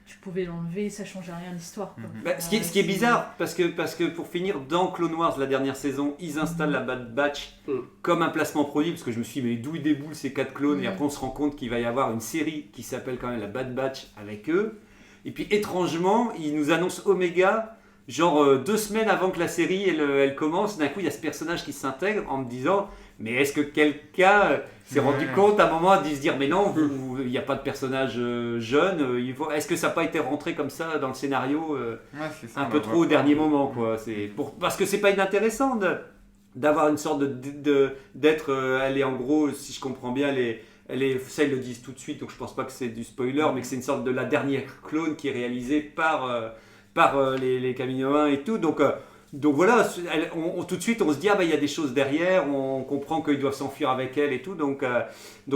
tu pouvais l'enlever, ça changeait rien à l'histoire. Ce qui est bizarre, parce que pour finir, dans Clone Wars, la dernière saison, ils installent la Bad Batch comme un placement produit, parce que je me suis dit, mais d'où ils déboulent ces 4 clones, et après on se rend compte qu'il va y avoir une série qui s'appelle quand même la Bad Batch avec eux. Et puis étrangement, ils nous annoncent Omega, genre 2 semaines avant que la série elle commence. D'un coup, il y a ce personnage qui s'intègre en me disant, mais est-ce que quelqu'un s'est rendu compte à un moment de se dire, mais non, il n'y a pas de personnage jeune, est-ce que ça n'a pas été rentré comme ça dans le scénario un peu trop au dernier moment, quoi. Parce que c'est pas inintéressant d'avoir une sorte d'être, elle est en gros, si je comprends bien, ça ils le disent tout de suite, donc je pense pas que c'est du spoiler, mais que c'est une sorte de la dernière clone qui est réalisée par les Kaminoans et tout, donc voilà, tout de suite on se dit, il y a des choses derrière, on comprend qu'ils doivent s'enfuir avec elle et tout, donc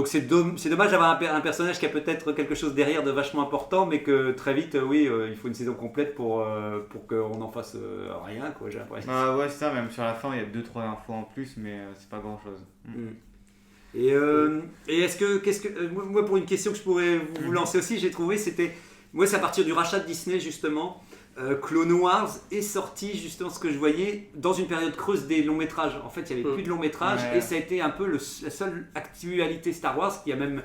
c'est dommage d'avoir un personnage qui a peut-être quelque chose derrière de vachement important, mais que très vite, il faut une saison complète pour qu'on en fasse rien, quoi, j'ai l'impression. Ouais, c'est ça, même sur la fin il y a 2-3 infos en plus, mais c'est pas grand chose. Et moi, pour une question que je pourrais vous lancer aussi, j'ai trouvé, moi, c'est à partir du rachat de Disney, justement. Clone Wars est sorti, justement, ce que je voyais, dans une période creuse des longs métrages. En fait, il n'y avait plus de longs métrages, et ça a été un peu la seule actualité Star Wars qui a même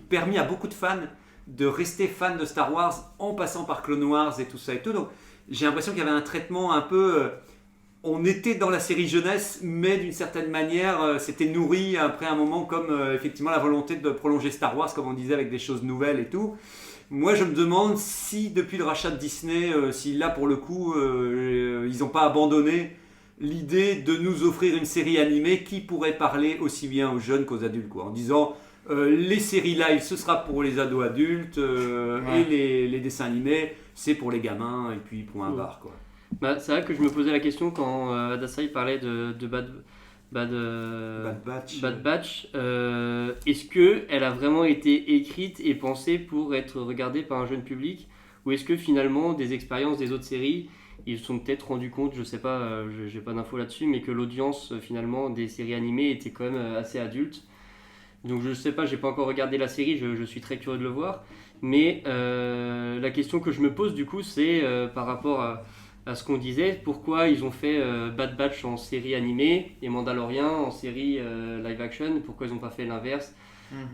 permis à beaucoup de fans de rester fans de Star Wars en passant par Clone Wars et tout ça et tout. Donc, j'ai l'impression qu'il y avait un traitement un peu... on était dans la série jeunesse, mais d'une certaine manière, c'était nourri après un moment comme effectivement la volonté de prolonger Star Wars, comme on disait, avec des choses nouvelles et tout. Moi, je me demande si, depuis le rachat de Disney, si là, pour le coup, ils n'ont pas abandonné l'idée de nous offrir une série animée qui pourrait parler aussi bien aux jeunes qu'aux adultes, quoi, en disant les séries live, ce sera pour les ados adultes, et les dessins animés, c'est pour les gamins, et puis point barre, quoi. Bah, c'est vrai que je me posais la question quand Adasai parlait de Bad Batch. Est-ce qu'elle a vraiment été écrite et pensée pour être regardée par un jeune public, ou est-ce que finalement des expériences des autres séries, ils se sont peut-être rendus compte, je sais pas, j'ai pas d'infos là-dessus, mais que l'audience finalement des séries animées était quand même assez adulte. Donc je sais pas, j'ai pas encore regardé la série, je suis très curieux de le voir. Mais la question que je me pose du coup, c'est par rapport à ce qu'on disait, pourquoi ils ont fait Bad Batch en série animée et Mandalorian en série live action, pourquoi ils n'ont pas fait l'inverse.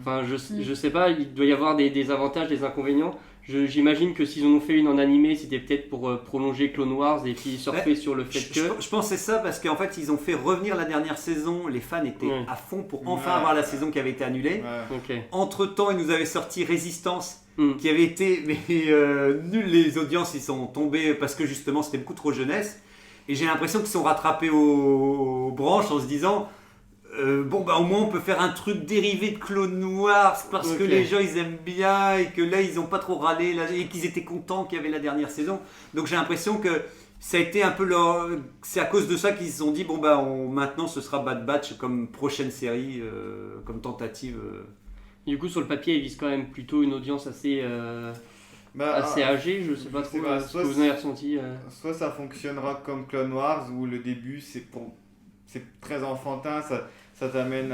Enfin, je sais pas, il doit y avoir des avantages, des inconvénients. J'imagine que s'ils en ont fait une en animé, c'était peut-être pour prolonger Clone Wars et puis surfer sur le fait que... Je pense que c'est ça, parce qu'en fait, ils ont fait revenir la dernière saison. Les fans étaient à fond pour enfin avoir la saison qui avait été annulée. Entre-temps, ils nous avaient sorti Résistance, qui avait été nul. Les audiences, ils sont tombés parce que justement, c'était beaucoup trop jeunesse. Et j'ai l'impression qu'ils sont rattrapés aux branches en se disant... au moins on peut faire un truc dérivé de Clone Wars parce que les gens ils aiment bien et que là ils ont pas trop râlé et qu'ils étaient contents qu'il y avait la dernière saison. Donc j'ai l'impression que ça a été un peu c'est à cause de ça qu'ils se sont dit maintenant ce sera Bad Batch comme prochaine série, comme tentative. Du coup sur le papier ils visent quand même plutôt une audience assez âgée, je sais pas trop ce que vous en avez ressenti. Soit ça fonctionnera comme Clone Wars où le début c'est très enfantin, ça t'amène,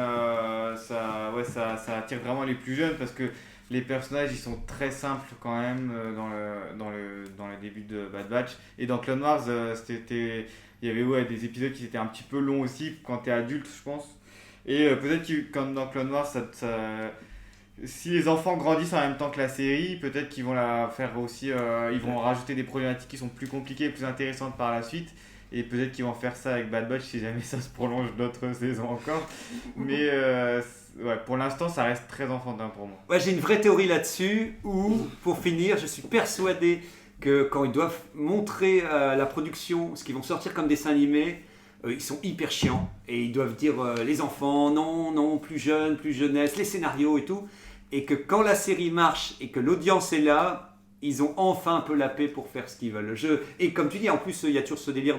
ça attire vraiment les plus jeunes parce que les personnages ils sont très simples quand même dans le début de Bad Batch. Et dans Clone Wars, il y avait des épisodes qui étaient un petit peu longs aussi quand t'es adulte, je pense. Et peut-être que comme dans Clone Wars, si les enfants grandissent en même temps que la série, peut-être qu'ils vont la faire aussi, ils vont rajouter des problématiques qui sont plus compliquées, plus intéressantes par la suite. Et peut-être qu'ils vont faire ça avec Bad Batch si jamais ça se prolonge d'autres saisons encore. Mais pour l'instant, ça reste très enfantin pour moi. Ouais, j'ai une vraie théorie là-dessus où, pour finir, je suis persuadé que quand ils doivent montrer la production, ce qu'ils vont sortir comme dessin animé, ils sont hyper chiants. Et ils doivent dire les enfants, non, plus jeunes, plus jeunesse, les scénarios et tout. Et que quand la série marche et que l'audience est là, ils ont enfin un peu la paix pour faire ce qu'ils veulent. Et comme tu dis, en plus, il y a toujours ce délire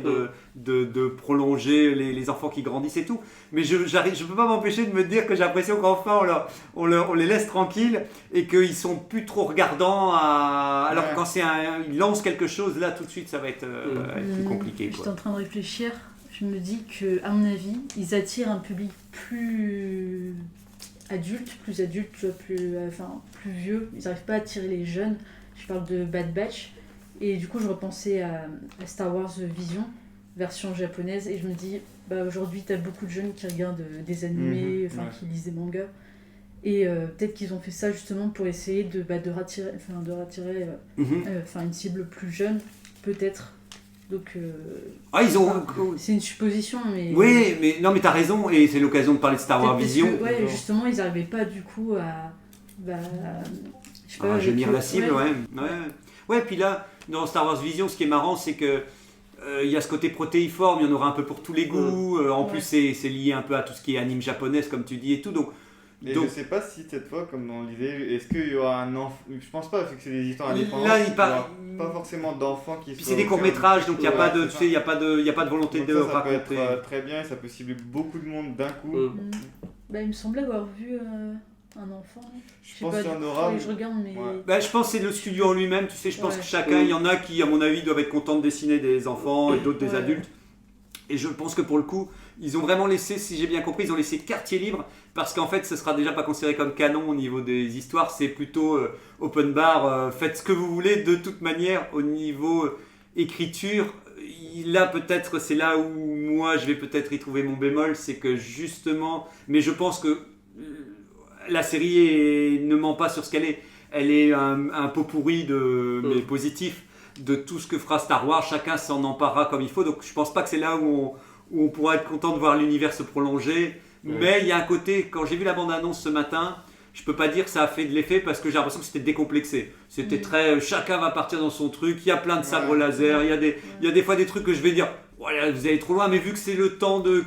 de prolonger les enfants qui grandissent et tout. Mais je peux pas m'empêcher de me dire que j'ai l'impression qu'enfin, on les laisse tranquilles et qu'ils sont plus trop regardants. Alors que quand ils lancent quelque chose, là, tout de suite, ça va être plus compliqué. J'étais en train de réfléchir. Je me dis qu'à mon avis, ils attirent un public plus adulte, tu vois, plus vieux. Ils n'arrivent pas à attirer les jeunes. Je parle de Bad Batch et du coup je repensais à Star Wars Vision version japonaise et je me dis aujourd'hui t'as beaucoup de jeunes qui regardent des animés, qui lisent des mangas et peut-être qu'ils ont fait ça justement pour essayer de rattirer une cible plus jeune peut-être. Donc c'est une supposition mais oui mais non mais t'as raison et c'est l'occasion de parler de Star Wars Vision. Justement ils n'arrivaient pas du coup à rajeunir la cible, ouais. Puis là, dans Star Wars Vision, ce qui est marrant, c'est que il y a ce côté protéiforme, il y en aura un peu pour tous les goûts. En plus, c'est lié un peu à tout ce qui est anime japonaise, comme tu dis, et tout. Donc, je sais pas si cette fois, comme on disait, est-ce qu'il y aura un enfant. Je pense pas, parce que c'est des histoires indépendantes. Là, il n'y aura pas forcément d'enfants qui puis c'est des courts-métrages, donc il n'y a pas de volonté donc de raconter. Ça peut être très bien, et ça peut cibler beaucoup de monde d'un coup. Il me semblait avoir vu un enfant. Je pense qu'il y en aura. Je regarde, mais... je pense que c'est le studio en lui-même, tu sais, je pense que chacun, il y en a qui, à mon avis, doivent être contents de dessiner des enfants et d'autres des adultes. Et je pense que pour le coup, ils ont vraiment laissé, si j'ai bien compris, ils ont laissé quartier libre parce qu'en fait, ce sera déjà pas considéré comme canon au niveau des histoires. C'est plutôt open bar. Faites ce que vous voulez. De toute manière, au niveau écriture, là peut-être c'est là où moi je vais peut-être y trouver mon bémol, c'est que justement, mais je pense que la série ne ment pas sur ce qu'elle est. Elle est un pot pourri mais positif de tout ce que fera Star Wars. Chacun s'en emparera comme il faut. Donc je pense pas que c'est là où on pourra être content de voir l'univers se prolonger. Mais il y a un côté, quand j'ai vu la bande-annonce ce matin, je peux pas dire que ça a fait de l'effet parce que j'ai l'impression que c'était décomplexé. C'était très, chacun va partir dans son truc. Il y a plein de sabres laser. Il y a des fois des trucs que je vais dire, voilà, vous allez trop loin. Mais vu que c'est le temps de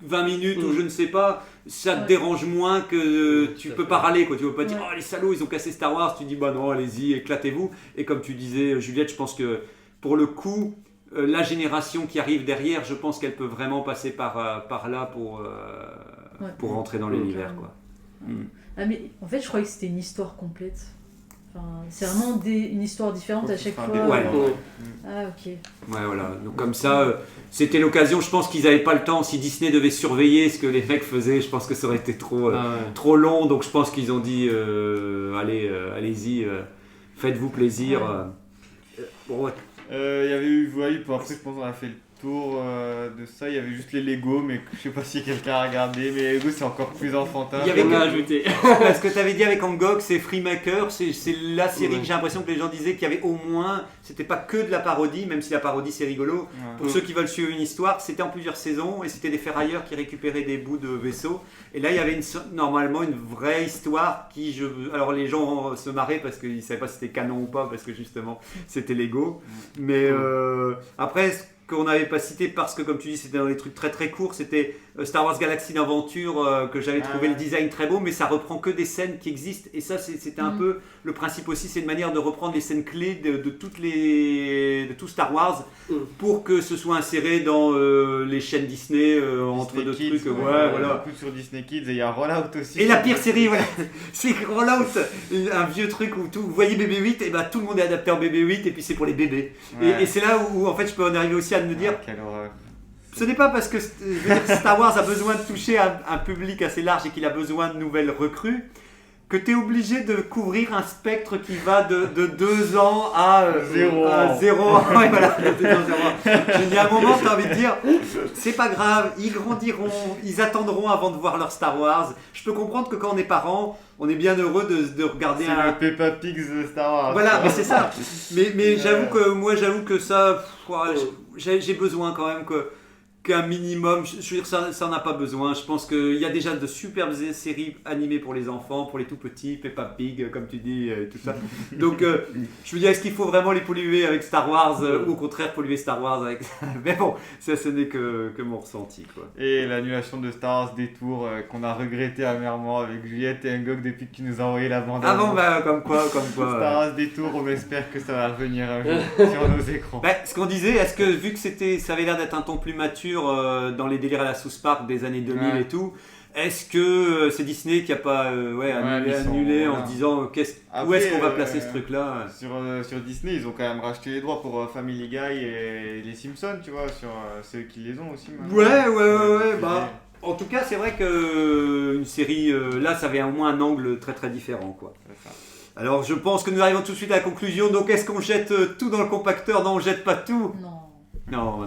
20 minutes ou je ne sais pas, ça te dérange moins que tu peux pas râler, quoi. Tu veux pas dire oh les salauds ils ont cassé Star Wars, tu dis bah non allez-y éclatez-vous. Et comme tu disais Juliette, je pense que pour le coup la génération qui arrive derrière, je pense qu'elle peut vraiment passer par là pour rentrer dans l'univers, quoi. Ah mais en fait je croyais que c'était une histoire complète. Enfin, c'est vraiment une histoire différente à chaque fois. Ah ok. Ouais voilà, donc comme ça c'était l'occasion, je pense qu'ils n'avaient pas le temps, si Disney devait surveiller ce que les mecs faisaient, je pense que ça aurait été trop long, donc je pense qu'ils ont dit allez-y, faites-vous plaisir. Il y avait eu, après je pense qu'on a fait le tour de ça, il y avait juste les Lego, mais je sais pas si quelqu'un a regardé, mais les Lego c'est encore plus enfantin. Il y avait qu'à ajouter. Ce que tu avais dit avec Angok, c'est Freemaker, c'est la série que j'ai l'impression que les gens disaient qu'il y avait au moins, c'était pas que de la parodie, même si la parodie c'est rigolo. Pour ceux qui veulent suivre une histoire, c'était en plusieurs saisons et c'était des ferrailleurs qui récupéraient des bouts de vaisseaux. Et là il y avait normalement une vraie histoire alors les gens se marraient parce qu'ils savaient pas si c'était canon ou pas, parce que justement c'était Lego. Mais après, qu'on n'avait pas cité parce que comme tu dis c'était dans les trucs très très courts, c'était Star Wars Galaxy d'Aventure que j'avais trouvé le design très beau, mais ça reprend que des scènes qui existent et ça c'était un peu le principe aussi, c'est une manière de reprendre les scènes clés de tout Star Wars pour que ce soit inséré dans les chaînes Disney entre deux Kids, trucs. Voilà. Beaucoup sur Disney Kids et il y a Rollout aussi. Et la pire série, voilà, c'est Rollout, un vieux truc où vous voyez BB-8 et tout le monde est adapté en BB-8 et puis c'est pour les bébés. Et c'est là où en fait je peux en arriver aussi à me dire. Quelle horreur. Ce n'est pas parce que Star Wars a besoin de toucher un public assez large et qu'il a besoin de nouvelles recrues que tu es obligé de couvrir un spectre qui va de 2 ans à 0 ans. Ouais, voilà, de 2 ans, 0 ans. Il y a un moment, tu as envie de dire, c'est pas grave, ils grandiront, ils attendront avant de voir leur Star Wars. Je peux comprendre que quand on est parent, on est bien heureux de regarder c'est le Peppa Pig de Star Wars. Voilà, mais c'est ça. Mais j'avoue que ça, j'ai besoin quand même qu'un minimum, je veux dire ça n'a pas besoin. Je pense qu'il y a déjà de superbes séries animées pour les enfants, pour les tout petits, Peppa Pig comme tu dis, tout ça. Donc je me dis, est-ce qu'il faut vraiment les polluer avec Star Wars ou au contraire polluer Star Wars avec ça? Mais bon, ça ce n'est que mon ressenti, quoi. Et l'annulation de Star Wars Détour qu'on a regretté amèrement avec Juliette et Ngok depuis que tu nous as envoyé la bande. Ah bon, comme quoi. Star Wars Détour, on espère que ça va revenir un jour sur nos écrans. Ce qu'on disait, est-ce que vu que ça avait l'air d'être un ton plus mature dans les délires à la South Park des années 2000 et tout, est-ce que c'est Disney qui a pas annulé en se disant où est-ce qu'on va placer ce truc-là sur Disney, ils ont quand même racheté les droits pour Family Guy et les Simpsons, tu vois, sur ceux qui les ont aussi. Ouais. En tout cas, c'est vrai qu'une série, là, ça avait au moins un angle très très différent, quoi. Alors, je pense que nous arrivons tout de suite à la conclusion. Donc, est-ce qu'on jette tout dans le compacteur? Non, on jette pas tout. Non.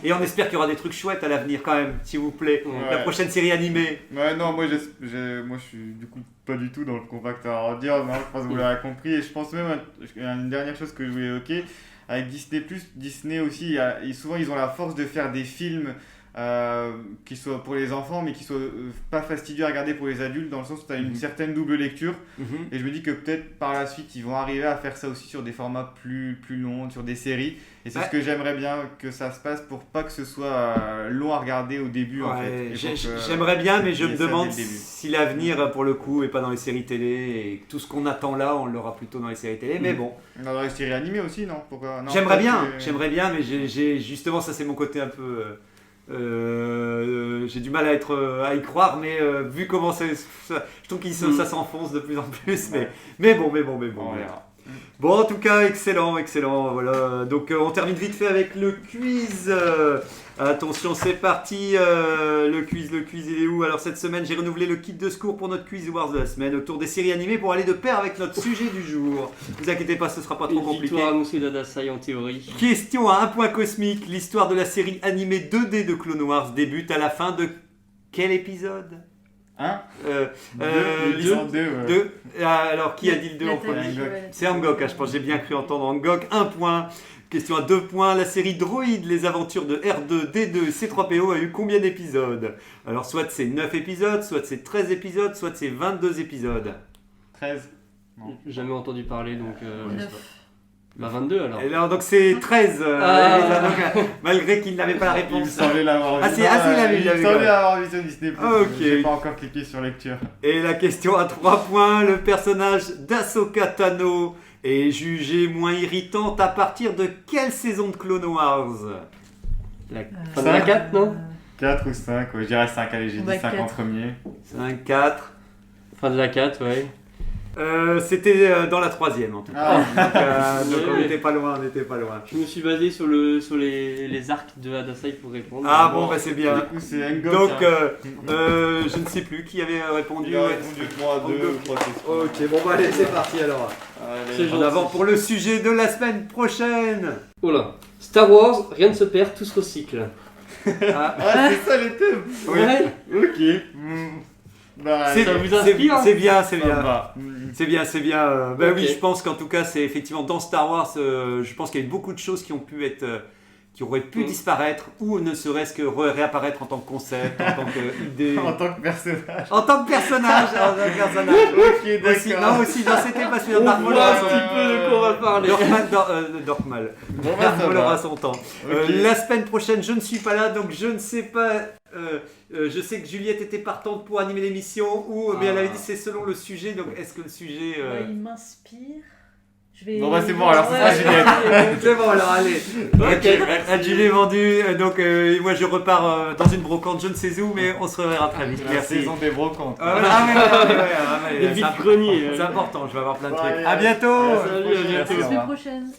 Et on espère qu'il y aura des trucs chouettes à l'avenir quand même, s'il vous plaît. La prochaine série animée. Ouais, non, moi je suis du coup pas du tout dans le compacteur à dire, non, je pense que vous l'avez compris. Et je pense même à une dernière chose que je voulais évoquer. Avec Disney aussi, souvent ils ont la force de faire des films qui soient pour les enfants, mais qui soient pas fastidieux à regarder pour les adultes, dans le sens où tu as une certaine double lecture. Et je me dis que peut-être par la suite, ils vont arriver à faire ça aussi sur des formats plus longs, sur des séries. Et c'est ce que j'aimerais bien que ça se passe pour pas que ce soit long à regarder au début. En fait. J'aimerais bien, mais je me demande si l'avenir, pour le coup, est pas dans les séries télé. Et tout ce qu'on attend là, on l'aura plutôt dans les séries télé. Mais bon. Dans les séries animées aussi, non? Pourquoi? Non, j'aimerais bien, mais justement, ça c'est mon côté un peu... j'ai du mal à y croire, mais vu comment ça, je trouve que ça s'enfonce de plus en plus. Mais bon. Bon, en tout cas, excellent. Voilà. Donc, on termine vite fait avec le quiz. Attention, c'est parti. Le quiz, il est où? Alors, cette semaine, j'ai renouvelé le kit de secours pour notre quiz Wars de la semaine autour des séries animées pour aller de pair avec notre sujet du jour. Ne vous inquiétez pas, ce sera pas trop compliqué. Victoire annoncée d'Adasai en théorie. Question à un point cosmique. L'histoire de la série animée 2D de Clone Wars débute à la fin de quel épisode? Deux. Alors, qui a dit le 2 en premier? C'est Angok, je pense, j'ai bien cru entendre Angok. 1 point. Question à 2 points. La série Droid, les aventures de R2, D2 et C3PO a eu combien d'épisodes? Alors, soit c'est 9 épisodes, soit c'est 13 épisodes, soit c'est 22 épisodes. 13. Jamais entendu parler, donc... 9. Bah 22 alors. Et alors, donc c'est 13. Malgré qu'il n'avait pas la réponse. Il me semblait l'avoir vu. Il me semblait l'avoir vu sur Disney+. Ok. J'ai pas encore cliqué sur lecture. Et la question à 3 points. Le personnage d'Ahsoka Tano est jugé moins irritante à partir de quelle saison de Clone Wars? Fin de la 4, non 4 ou 5, je dirais 5, allez, j'ai dit 5 en 4. premier. 5, 4. Fin de la 4, ouais. C'était dans la 3e en tout cas. Donc on n'était pas loin, Je me suis basé sur les arcs de Adasai pour répondre. Ah bon, bah c'est bien. Du coup, c'est Ngok. Donc, je ne sais plus qui avait répondu. Il a répondu 3 à 2, je crois que c'est Ok, bon bah allez, c'est parti alors. Allez. En avant pour le sujet de la semaine prochaine. Oh là. Star Wars, rien ne se perd, tout se recycle. Ah, c'est ça les thèmes. Oui. Ouais. Ok. Bah, C'est ça vous inspire, c'est bien. ça va. C'est bien. Ben Ok. oui, je pense qu'en tout cas, c'est effectivement dans Star Wars, je pense qu'il y a eu beaucoup de choses qui ont pu être, qui auraient pu disparaître ou ne serait-ce que réapparaître en tant que concept, en tant qu'idée. En tant que personnage. En tant que personnage. Ok, Aussi, d'accord. non, aussi, non, c'était pas sûr. On Dark voit Maul un aura petit peu de quoi on va parler. Dorkmal. Bon, bah, Dark ça Maul va. aura son temps. Ok. La semaine prochaine, je ne suis pas là, donc je ne sais pas. Je sais que Juliette était partante pour animer l'émission, mais elle avait dit c'est selon le sujet. Donc est-ce que le sujet. Il m'inspire. Je vais... Bon, bah, c'est bon, alors, ça sera Juliette. C'est bon, alors allez. Ok, Julie est vendue. Donc moi je repars dans une brocante, je ne sais où, mais on se reverra très vite. La Merci. saison des brocantes. Ouais, Des vides-greniers. c'est important, je vais avoir plein de Bon, trucs. allez, À bientôt. Salut, à bientôt. À la semaine prochaine.